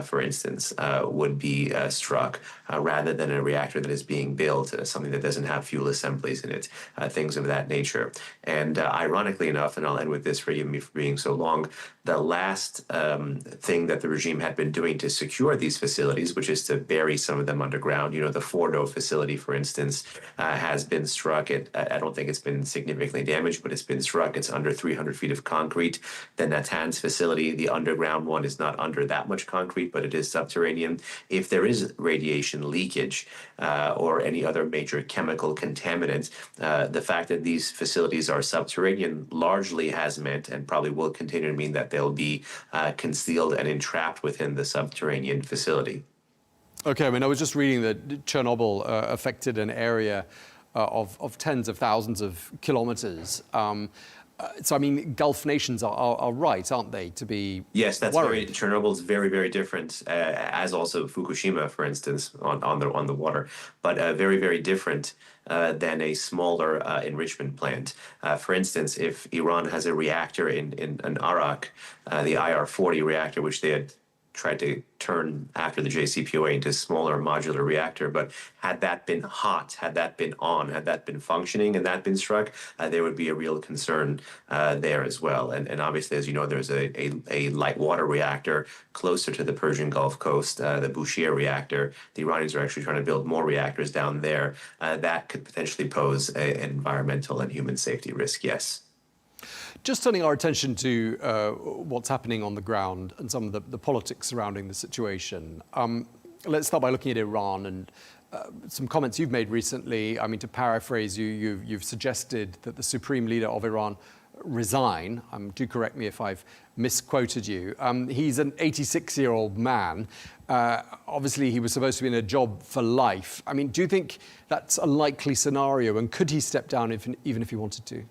for instance, would be struck rather than a reactor that is being built, something that doesn't have fuel assemblies in it, things of that nature. And ironically enough, and I'll end with this for you for being so long, the last thing that the regime had been doing to secure these facilities, which is to bury some of them underground, the Fordo facility, for instance, has been struck. I don't think it's been significantly damaged, but it's been struck. It's under 300 feet of concrete. The Natanz facility, the underground one, is not under that much concrete, but it is subterranean. If there is radiation leakage or any other major chemical contaminant, the fact that these facilities are subterranean largely has meant, and probably will continue to mean, that they'll be concealed and entrapped within the subterranean facility. Okay, I was just reading that Chernobyl affected an area of tens of thousands of kilometers. So, Gulf nations are right, aren't they, to be Yes, that's worried? Chernobyl's very, very different, as also Fukushima, for instance, on the water, but very, very different than a smaller enrichment plant. For instance, if Iran has a reactor in Arak, the IR-40 reactor, which they had tried to turn after the JCPOA into a smaller modular reactor. But had that been hot, had that been on, had that been functioning and that been struck, there would be a real concern there as well. And obviously, as you know, there's a light water reactor closer to the Persian Gulf coast, the Bushehr reactor. The Iranians are actually trying to build more reactors down there. That could potentially pose an environmental and human safety risk, yes. Just turning our attention to what's happening on the ground and some of the politics surrounding the situation. Let's start by looking at Iran and some comments you've made recently. To paraphrase you, you've suggested that the supreme leader of Iran resign. Do correct me if I've misquoted you. He's an 86-year-old man. Obviously, he was supposed to be in a job for life. Do you think that's a likely scenario? And could he step down even if he wanted to?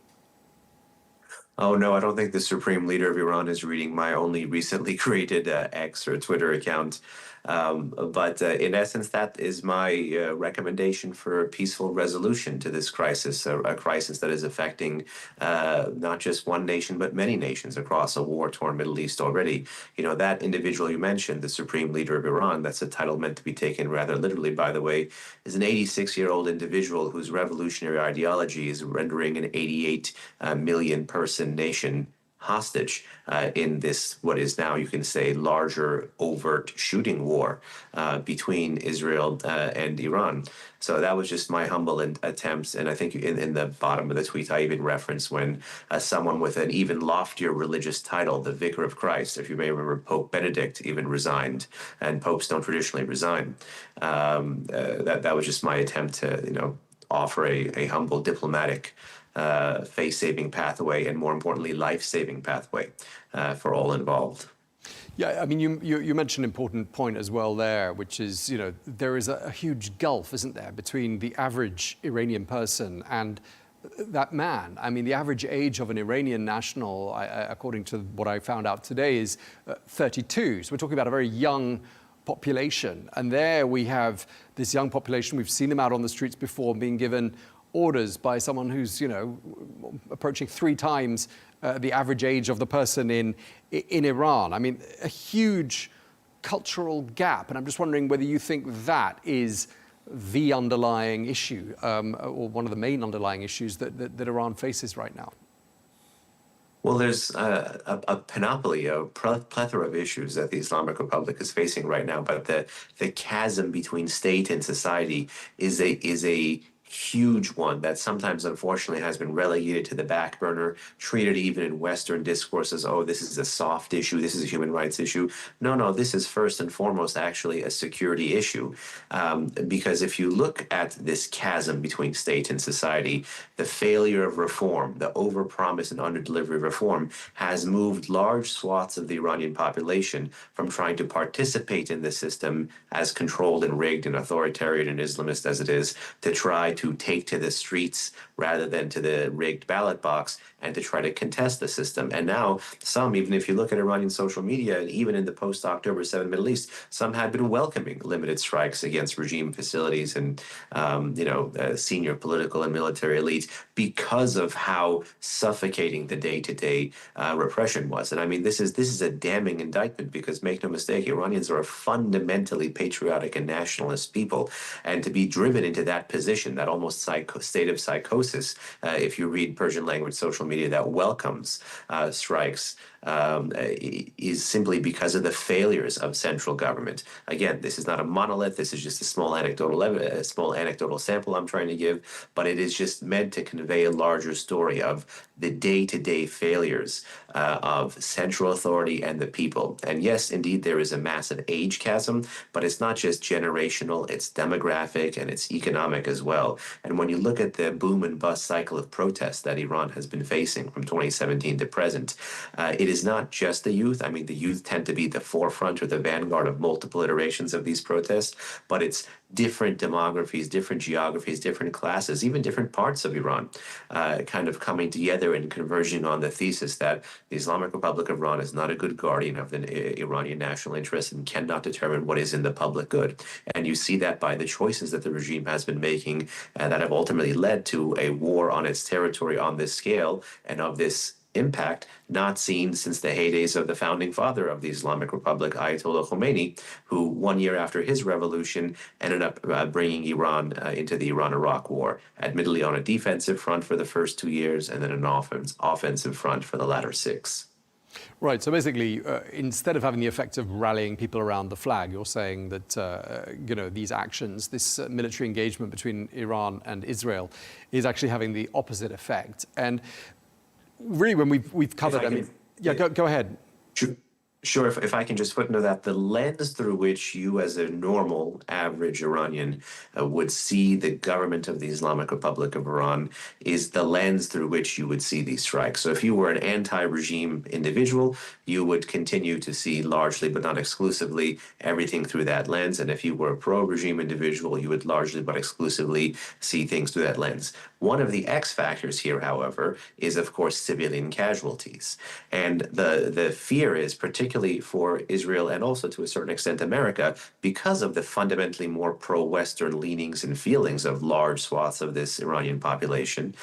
Oh, no, I don't think the supreme leader of Iran is reading my only recently created X or Twitter account. But in essence, that is my recommendation for a peaceful resolution to this crisis, a crisis that is affecting not just one nation, but many nations across a war-torn Middle East already. You know, that individual you mentioned, the supreme leader of Iran, that's a title meant to be taken rather literally, by the way, is an 86-year-old individual whose revolutionary ideology is rendering an 88 million person nation hostage in this, what is now, you can say, larger overt shooting war between Israel and Iran. So that was just my humble attempts. And I think in the bottom of the tweet, I even referenced when someone with an even loftier religious title, the Vicar of Christ, if you may remember, Pope Benedict even resigned, and popes don't traditionally resign. That was just my attempt to, you know, offer a humble diplomatic face-saving pathway, and more importantly, life-saving pathway for all involved. Yeah, I mean, you mentioned an important point as well there, which is, you know, there is a huge gulf, isn't there, between the average Iranian person and that man. I mean, the average age of an Iranian national, according to what I found out today, is 32. So we're talking about a very young population. And there we have this young population. We've seen them out on the streets before being given orders by someone who's, you know, approaching 3 times the average age of the person in Iran. I mean, a huge cultural gap. And I'm just wondering whether you think that is the underlying issue, or one of the main underlying issues that Iran faces right now. Well, there's a panoply, a plethora of issues that the Islamic Republic is facing right now, but the chasm between state and society is a huge one that sometimes, unfortunately, has been relegated to the back burner, treated even in Western discourse as, oh, this is a soft issue, this is a human rights issue. No, this is first and foremost actually a security issue. Because if you look at this chasm between state and society, the failure of reform, the overpromise and underdelivery of reform has moved large swaths of the Iranian population from trying to participate in the system as controlled and rigged and authoritarian and Islamist as it is, to try to take to the streets rather than to the rigged ballot box and to try to contest the system. And now some, even if you look at Iranian social media, and even in the post-October 7 Middle East, some had been welcoming limited strikes against regime facilities and, senior political and military elites because of how suffocating the day-to-day repression was. And I mean, this is a damning indictment, because make no mistake, Iranians are a fundamentally patriotic and nationalist people. And to be driven into that position, that almost state of psychosis, if you read Persian language social media that welcomes strikes, is simply because of the failures of central government. Again, this is not a monolith. This is just a small anecdotal sample I'm trying to give, but it is just meant to convey a larger story of the day-to-day failures of central authority and the people. And yes, indeed, there is a massive age chasm, but it's not just generational, it's demographic and it's economic as well. And when you look at the boom and bust cycle of protests that Iran has been facing from 2017 to present, it is not just the youth. I mean, the youth tend to be the forefront or the vanguard of multiple iterations of these protests, but it's different demographies, different geographies, different classes, even different parts of Iran, kind of coming together and converging on the thesis that the Islamic Republic of Iran is not a good guardian of the Iranian national interest and cannot determine what is in the public good. And you see that by the choices that the regime has been making that have ultimately led to a war on its territory on this scale and of this impact not seen since the heydays of the founding father of the Islamic Republic, Ayatollah Khamenei, who 1 year after his revolution ended up bringing Iran into the Iran-Iraq war, admittedly on a defensive front for the first 2 years and then an offensive front for the latter 6. Right, so basically, instead of having the effect of rallying people around the flag, you're saying that, these actions, this military engagement between Iran and Israel is actually having the opposite effect. And really, when we've covered, go ahead. Sure, if I can just footnote that the lens through which you, as a normal, average Iranian, would see the government of the Islamic Republic of Iran is the lens through which you would see these strikes. So if you were an anti-regime individual, you would continue to see largely, but not exclusively, everything through that lens. And if you were a pro-regime individual, you would largely, but exclusively, see things through that lens. One of the X factors here, however, is, of course, civilian casualties. And the fear is, particularly for Israel and also to a certain extent America, because of the fundamentally more pro-Western leanings and feelings of large swaths of this Iranian population,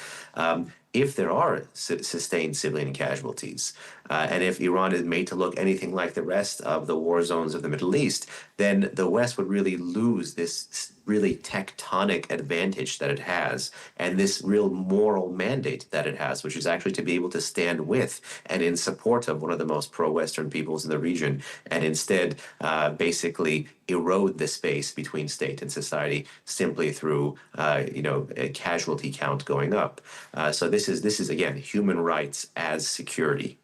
if there are sustained civilian casualties, and if Iran is made to look anything like the rest of the war zones of the Middle East, then the West would really lose this really tectonic advantage that it has, and this real moral mandate that it has, which is actually to be able to stand with and in support of one of the most pro-Western peoples in the region, and instead basically erode the space between state and society simply through a casualty count going up. So this is again human rights as security.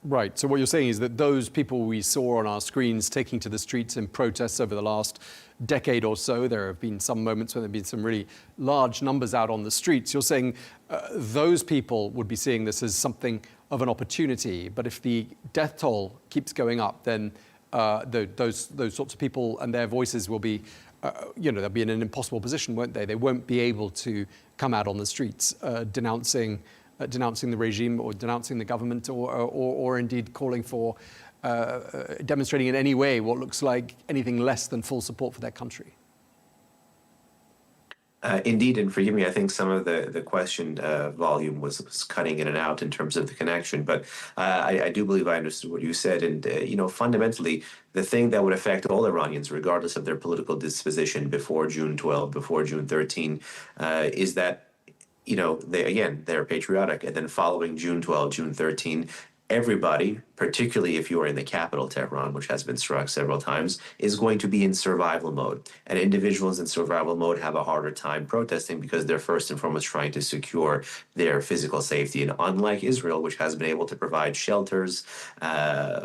Right. So what you're saying is that those people we saw on our screens taking to the streets in protests over the last decade or so, there have been some moments when there have been some really large numbers out on the streets. You're saying those people would be seeing this as something of an opportunity. But if the death toll keeps going up, then those sorts of people and their voices will be, they'll be in an impossible position, won't they? They won't be able to come out on the streets denouncing the regime or denouncing the government or indeed calling for demonstrating in any way what looks like anything less than full support for their country. Indeed, and forgive me, I think some of the question volume was cutting in and out in terms of the connection, but I do believe I understood what you said. And, fundamentally, the thing that would affect all Iranians, regardless of their political disposition before June 12, before June 13, is that they're patriotic. And then following June 12, June 13, everybody, particularly if you are in the capital, Tehran, which has been struck several times, is going to be in survival mode. And individuals in survival mode have a harder time protesting because they're first and foremost trying to secure their physical safety. And unlike Israel, which has been able to provide shelters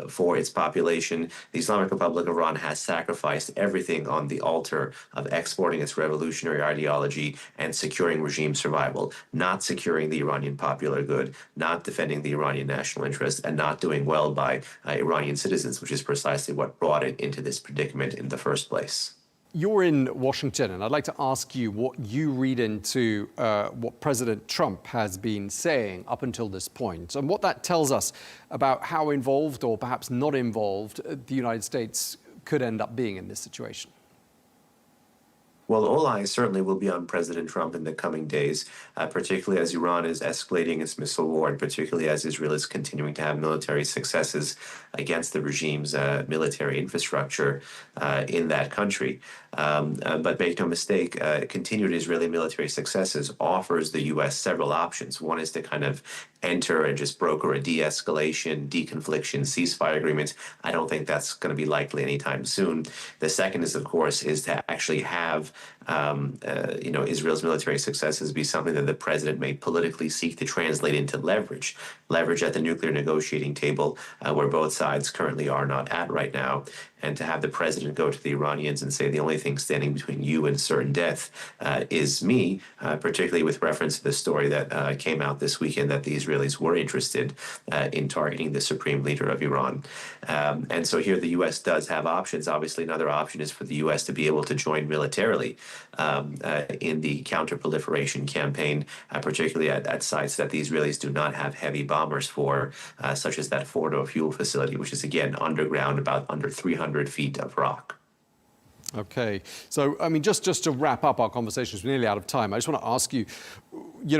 for its population, the Islamic Republic of Iran has sacrificed everything on the altar of exporting its revolutionary ideology and securing regime survival, not securing the Iranian popular good, not defending the Iranian national interest, and not doing well by Iranian citizens, which is precisely what brought it into this predicament in the first place. You're in Washington, and I'd like to ask you what you read into what President Trump has been saying up until this point, and what that tells us about how involved or perhaps not involved the United States could end up being in this situation. Well, all eyes certainly will be on President Trump in the coming days, particularly as Iran is escalating its missile war, and particularly as Israel is continuing to have military successes against the regime's military infrastructure in that country. But make no mistake, continued Israeli military successes offers the U.S. several options. One is to kind of enter and just broker a de-escalation, deconfliction, ceasefire agreement. I don't think that's going to be likely anytime soon. The second is, of course, is to actually have Israel's military successes be something that the president may politically seek to translate into leverage at the nuclear negotiating table, where both sides currently are not at right now. And to have the president go to the Iranians and say the only thing standing between you and certain death is me, particularly with reference to the story that came out this weekend that the Israelis were interested in targeting the supreme leader of Iran. And so here the U.S. does have options. Obviously, another option is for the U.S. to be able to join militarily in the counterproliferation campaign, particularly at sites that the Israelis do not have heavy bombers for, such as that Fordo fuel facility, which is, again, underground, about under 300 feet of rock. Okay. So, I mean, just to wrap up our conversation, we're nearly out of time. I just want to ask you,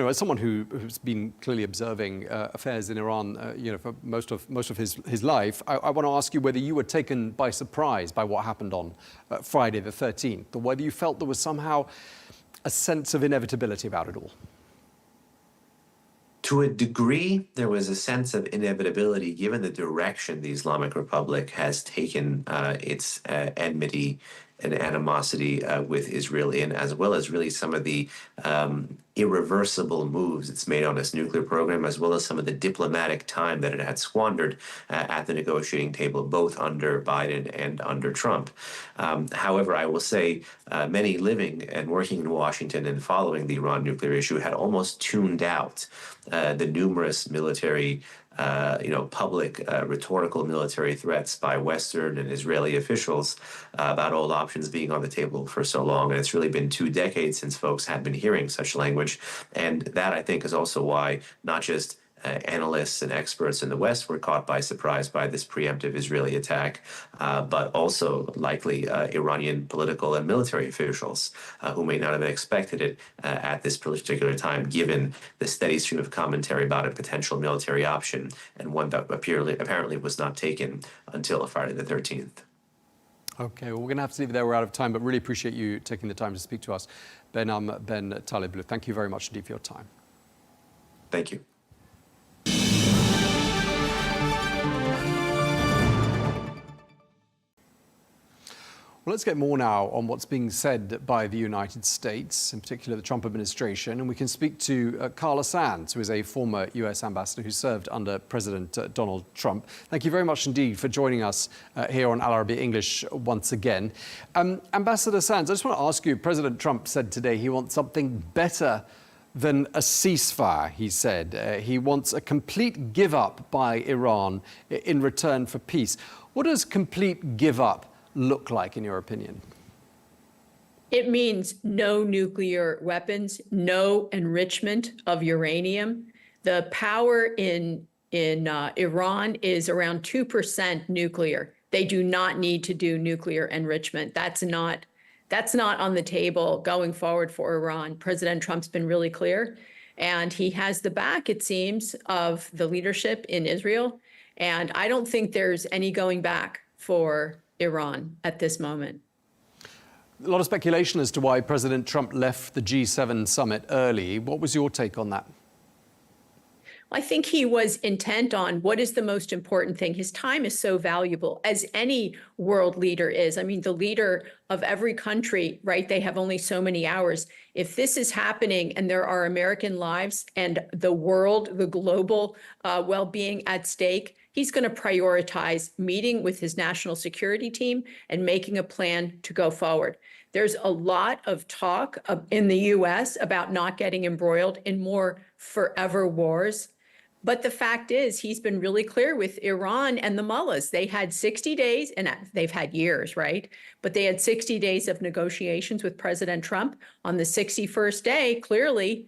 as someone who's been clearly observing affairs in Iran, for most of his life, I want to ask you whether you were taken by surprise by what happened on Friday the 13th, or whether you felt there was somehow a sense of inevitability about it all. To a degree, there was a sense of inevitability given the direction the Islamic Republic has taken its enmity an animosity with Israel in, as well as really some of the irreversible moves it's made on its nuclear program, as well as some of the diplomatic time that it had squandered at the negotiating table, both under Biden and under Trump. However, I will say many living and working in Washington and following the Iran nuclear issue had almost tuned out the numerous military public rhetorical military threats by Western and Israeli officials about all options being on the table for so long. And it's really been 2 decades since folks had been hearing such language. And that, I think, is also why not just analysts and experts in the West were caught by surprise by this preemptive Israeli attack, but also likely Iranian political and military officials who may not have expected it at this particular time, given the steady stream of commentary about a potential military option, and one that apparently was not taken until Friday the 13th. Okay, well, we're going to have to leave it there. We're out of time, but really appreciate you taking the time to speak to us. Ben Taleb, thank you very much indeed for your time. Thank you. Well, let's get more now on what's being said by the United States, in particular the Trump administration. And we can speak to Carla Sands, who is a former US ambassador who served under President Donald Trump. Thank you very much indeed for joining us here on Arabiya English once again. Ambassador Sands, I just want to ask you, President Trump said today he wants something better than a ceasefire, he said. He wants a complete give up by Iran in return for peace. What does complete give up look like, in your opinion? It means no nuclear weapons, no enrichment of uranium. The power in Iran is around 2% nuclear. They do not need to do nuclear enrichment. That's not on the table going forward for Iran. President Trump's been really clear, and he has the back, it seems, of the leadership in Israel. And I don't think there's any going back for Iran at this moment. A lot of speculation as to why President Trump left the G7 summit early. What was your take on that? I think he was intent on what is the most important thing. His time is so valuable, as any world leader is. I mean, the leader of every country, right? They have only so many hours. If this is happening and there are American lives and the world, the global well-being at stake, he's going to prioritize meeting with his national security team and making a plan to go forward. There's a lot of talk in the U.S. about not getting embroiled in more forever wars. But the fact is, he's been really clear with Iran and the mullahs. They had 60 days, and they've had years, right? But they had 60 days of negotiations with President Trump. On the 61st day, clearly,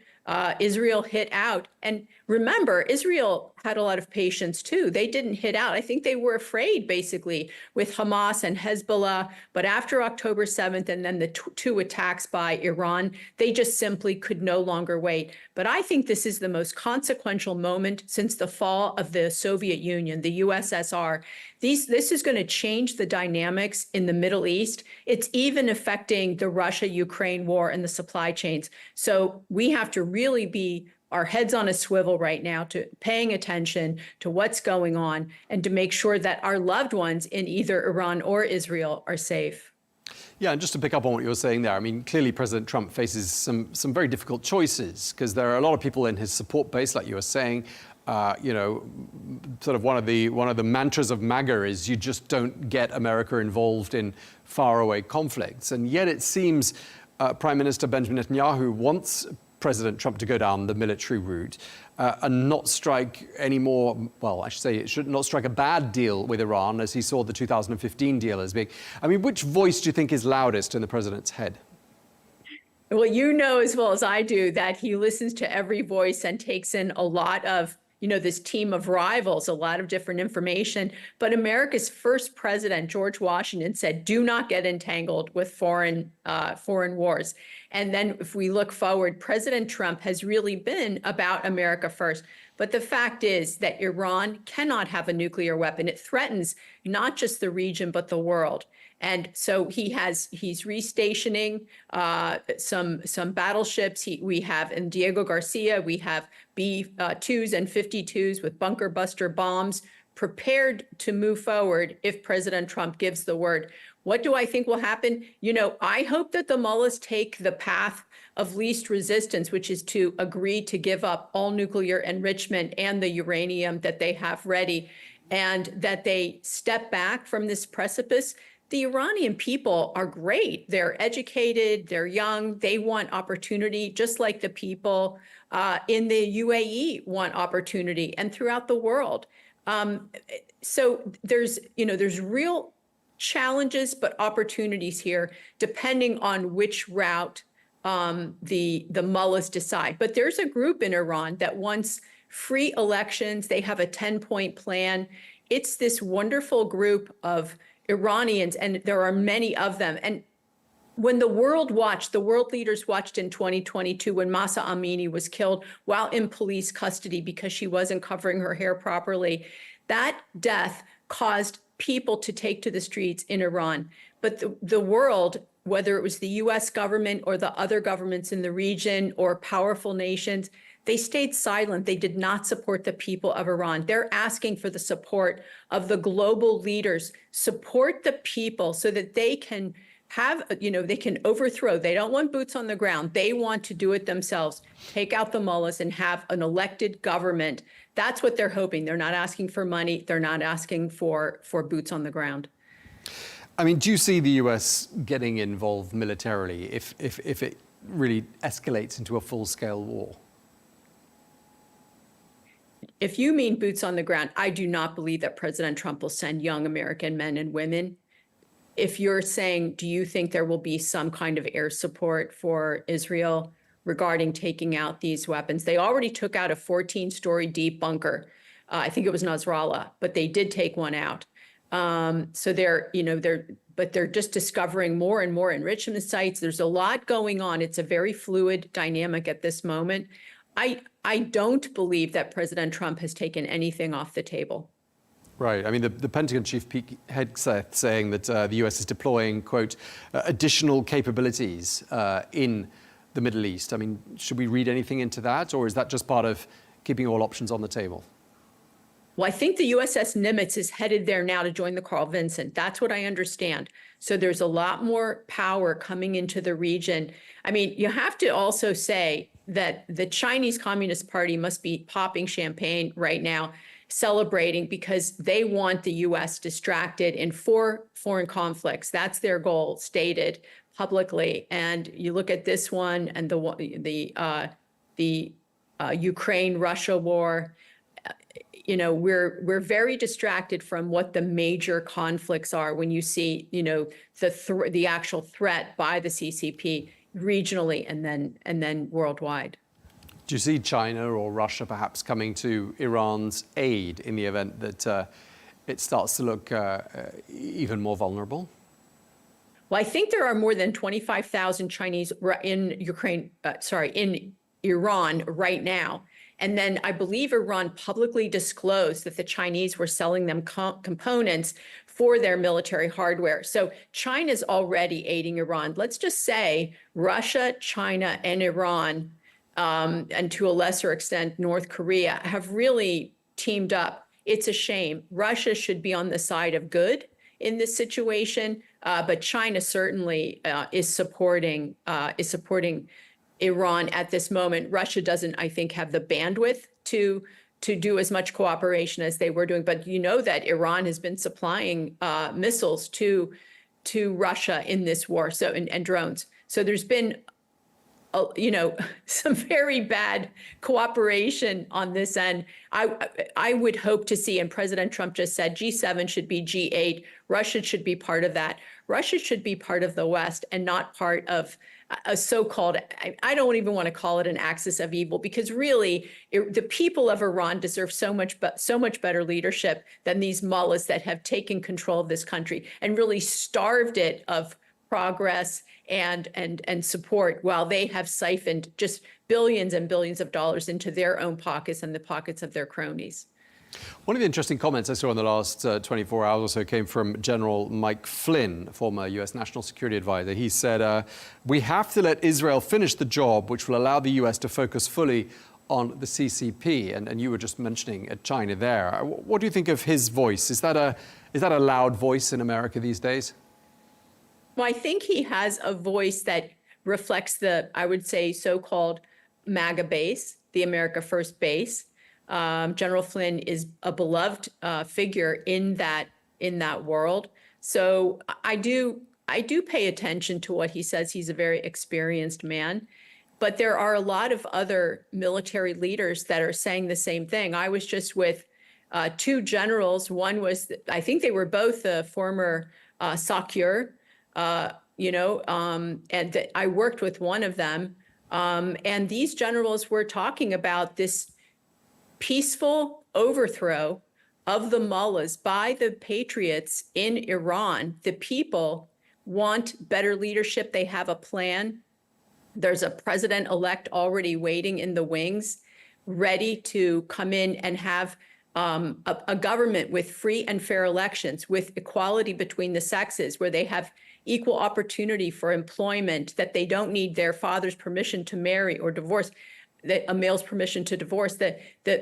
Israel hit out. And remember, Israel had a lot of patience too. They didn't hit out. I think they were afraid, basically, with Hamas and Hezbollah. But after October 7th and then the two attacks by Iran, they just simply could no longer wait. But I think this is the most consequential moment since the fall of the Soviet Union, the USSR. This is going to change the dynamics in the Middle East. It's even affecting the Russia-Ukraine war and the supply chains. So we have to really be our heads on a swivel right now to paying attention to what's going on and to make sure that our loved ones in either Iran or Israel are safe. Yeah, and just to pick up on what you were saying there, I mean, clearly President Trump faces some very difficult choices because there are a lot of people in his support base, like you were saying. Sort of one of the mantras of MAGA is you just don't get America involved in faraway conflicts. And yet it seems Prime Minister Benjamin Netanyahu wants President Trump to go down the military route and not strike any more, well, I should say, it should not strike a bad deal with Iran as he saw the 2015 deal as being. I mean, which voice do you think is loudest in the president's head? Well, you know as well as I do that he listens to every voice and takes in a lot of, this team of rivals, a lot of different information. But America's first president, George Washington, said, do not get entangled with foreign wars. And then if we look forward, President Trump has really been about America first. But the fact is that Iran cannot have a nuclear weapon. It threatens not just the region, but the world. And so he's restationing some battleships. We have in Diego Garcia, we have B-2s and 52s with bunker buster bombs prepared to move forward if President Trump gives the word. What do I think will happen? I hope that the mullahs take the path of least resistance, which is to agree to give up all nuclear enrichment and the uranium that they have ready, and that they step back from this precipice. The Iranian people are great. They're educated, they're young, they want opportunity, just like the people in the UAE want opportunity, and throughout the world. So there's real challenges, but opportunities here, depending on which route the mullahs decide. But there's a group in Iran that wants free elections. They have a 10-point plan. It's this wonderful group of Iranians, and there are many of them. And when the world leaders watched in 2022 when Mahsa Amini was killed while in police custody because she wasn't covering her hair properly, that death caused people to take to the streets in Iran. But the world, whether it was the US government or the other governments in the region or powerful nations, they stayed silent. They did not support the people of Iran. They're asking for the support of the global leaders. Support the people so that they can have, they can overthrow. They don't want boots on the ground. They want to do it themselves. Take out the mullahs and have an elected government. That's what they're hoping. They're not asking for money. They're not asking for boots on the ground. I mean, do you see the US getting involved militarily if it really escalates into a full-scale war? If you mean boots on the ground, I do not believe that President Trump will send young American men and women. If you're saying, do you think there will be some kind of air support for Israel regarding taking out these weapons? They already took out a 14-story deep bunker. I think it was Nasrallah, but they did take one out. So they're just discovering more and more enrichment sites. There's a lot going on. It's a very fluid dynamic at this moment. I don't believe that President Trump has taken anything off the table. Right. I mean, the Pentagon chief Pete Hegseth saying that the US is deploying, quote, additional capabilities in the Middle East. I mean, should we read anything into that, or is that just part of keeping all options on the table? Well, I think the USS Nimitz is headed there now to join the Carl Vinson. That's what I understand. So there's a lot more power coming into the region. I mean, you have to also say that the Chinese Communist Party must be popping champagne right now, celebrating, because they want the U.S. distracted in 4 foreign conflicts. That's their goal, stated publicly. And you look at this one and the Ukraine-Russia war. We're very distracted from what the major conflicts are when you see, the actual threat by the CCP regionally and then worldwide. Do you see China or Russia perhaps coming to Iran's aid in the event that it starts to look even more vulnerable? Well, I think there are more than 25,000 Chinese in Iran right now. And then I believe Iran publicly disclosed that the Chinese were selling them components for their military hardware. So China's already aiding Iran. Let's just say Russia, China, and Iran, and to a lesser extent, North Korea, have really teamed up. It's a shame. Russia should be on the side of good in this situation, but China certainly is supporting Iran at this moment. Russia doesn't, I think, have the bandwidth to do as much cooperation as they were doing. But you know that Iran has been supplying missiles to Russia in this war, and drones. So there's been some very bad cooperation on this end. I would hope to see, and President Trump just said G7 should be G8. Russia should be part of that. Russia should be part of the West and not part of a so-called, I don't even want to call it an axis of evil, because really the people of Iran deserve so much better leadership than these mullahs that have taken control of this country and really starved it of progress and support, while they have siphoned just billions and billions of dollars into their own pockets and the pockets of their cronies. One of the interesting comments I saw in the last 24 hours or so came from General Mike Flynn, former U.S. National Security Advisor. He said, we have to let Israel finish the job, which will allow the U.S. to focus fully on the CCP, and you were just mentioning China there. What do you think of his voice? Is that a loud voice in America these days? Well, I think he has a voice that reflects the, I would say, so-called MAGA base, the America First base. General Flynn is a beloved figure in that world. So I do pay attention to what he says. He's a very experienced man. But there are a lot of other military leaders that are saying the same thing. I was just with two generals. One was, I think they were both the former SACEUR, and I worked with one of them. And these generals were talking about this peaceful overthrow of the mullahs by the patriots in Iran. The people want better leadership. They have a plan. There's a president-elect already waiting in the wings, ready to come in and have a government with free and fair elections, with equality between the sexes, where they have equal opportunity for employment, that they don't need their father's permission to marry or divorce, a male's permission to divorce, the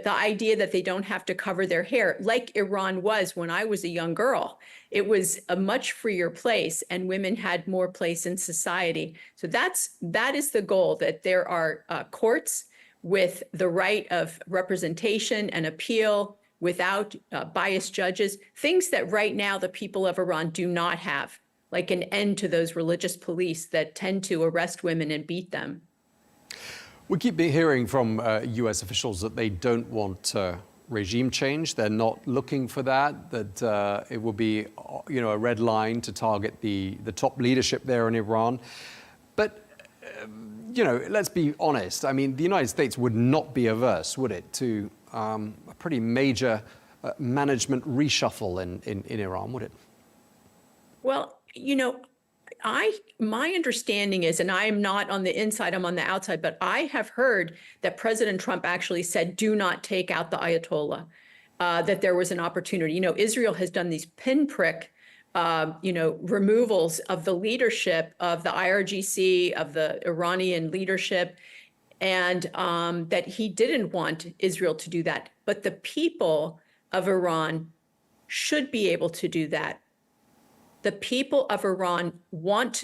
idea that they don't have to cover their hair, like Iran was when I was a young girl. It was a much freer place, and women had more place in society. So that is the goal, that there are courts with the right of representation and appeal without biased judges, things that right now the people of Iran do not have, like an end to those religious police that tend to arrest women and beat them. We keep hearing from US officials that they don't want regime change. They're not looking for that, that it will be, a red line to target the top leadership there in Iran. But, let's be honest. I mean, the United States would not be averse, would it, to a pretty major management reshuffle in Iran, would it? Well, my understanding is, and I am not on the inside, I'm on the outside, but I have heard that President Trump actually said, do not take out the Ayatollah, that there was an opportunity. Israel has done these pinprick, removals of the leadership of the IRGC, of the Iranian leadership, and that he didn't want Israel to do that. But the people of Iran should be able to do that. The people of Iran want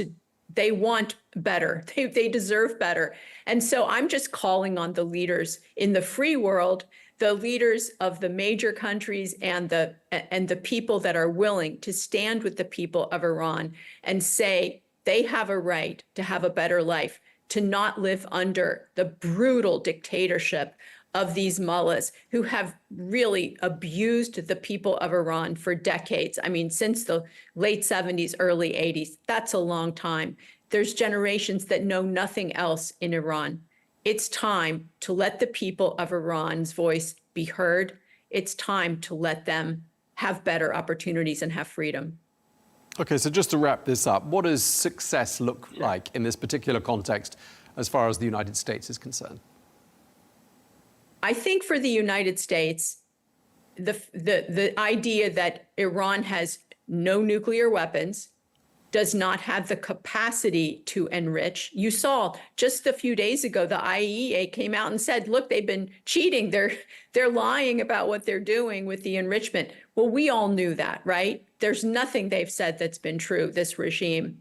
better. They deserve better. And so I'm just calling on the leaders in the free world, the leaders of the major countries and the people that are willing to stand with the people of Iran and say they have a right to have a better life, to not live under the brutal dictatorship of these mullahs who have really abused the people of Iran for decades. I mean, since the late 70s, early 80s, that's a long time. There's generations that know nothing else in Iran. It's time to let the people of Iran's voice be heard. It's time to let them have better opportunities and have freedom. Okay, so just to wrap this up, what does success look like in this particular context as far as the United States is concerned? I think for the United States, the idea that Iran has no nuclear weapons, does not have the capacity to enrich. You saw just a few days ago, the IAEA came out and said, look, they've been cheating. They're lying about what they're doing with the enrichment. Well, we all knew that, right? There's nothing they've said that's been true, this regime.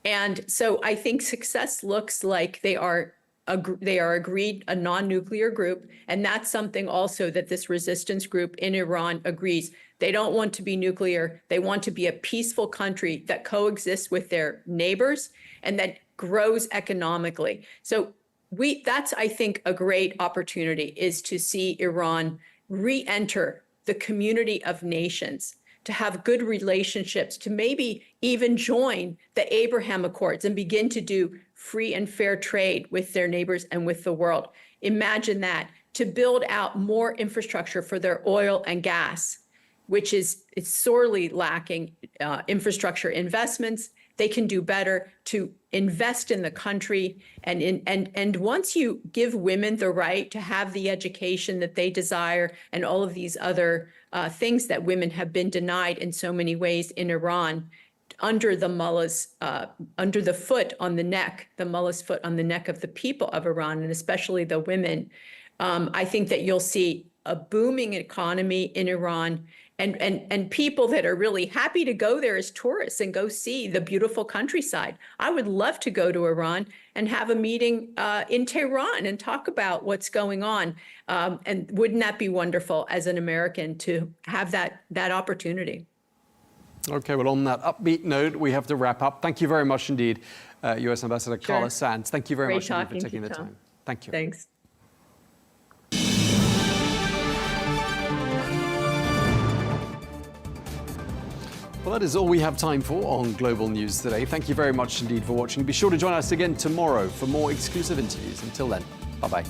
And so I think success looks like they are agreed a non-nuclear group. And that's something also that this resistance group in Iran agrees. They don't want to be nuclear. They want to be a peaceful country that coexists with their neighbors and that grows economically. So that's, I think, a great opportunity, is to see Iran re-enter the community of nations, to have good relationships, to maybe even join the Abraham Accords and begin to do free and fair trade with their neighbors and with the world. Imagine that, to build out more infrastructure for their oil and gas, which is sorely lacking infrastructure investments. They can do better to invest in the country. And once you give women the right to have the education that they desire and all of these other things that women have been denied in so many ways in Iran, under the mullahs, under the foot on the neck, the mullah's foot on the neck of the people of Iran, and especially the women, I think that you'll see a booming economy in Iran and people that are really happy to go there as tourists and go see the beautiful countryside. I would love to go to Iran and have a meeting in Tehran and talk about what's going on. And wouldn't that be wonderful as an American to have that opportunity? Okay, well, on that upbeat note, we have to wrap up. Thank you very much indeed, U.S. Ambassador Carla Sands. Thank you very Great much indeed talking for taking to the you, Tom. time. Thank you. Thanks. Well, that is all we have time for on Global News today. Thank you very much indeed for watching. Be sure to join us again tomorrow for more exclusive interviews. Until then, bye-bye.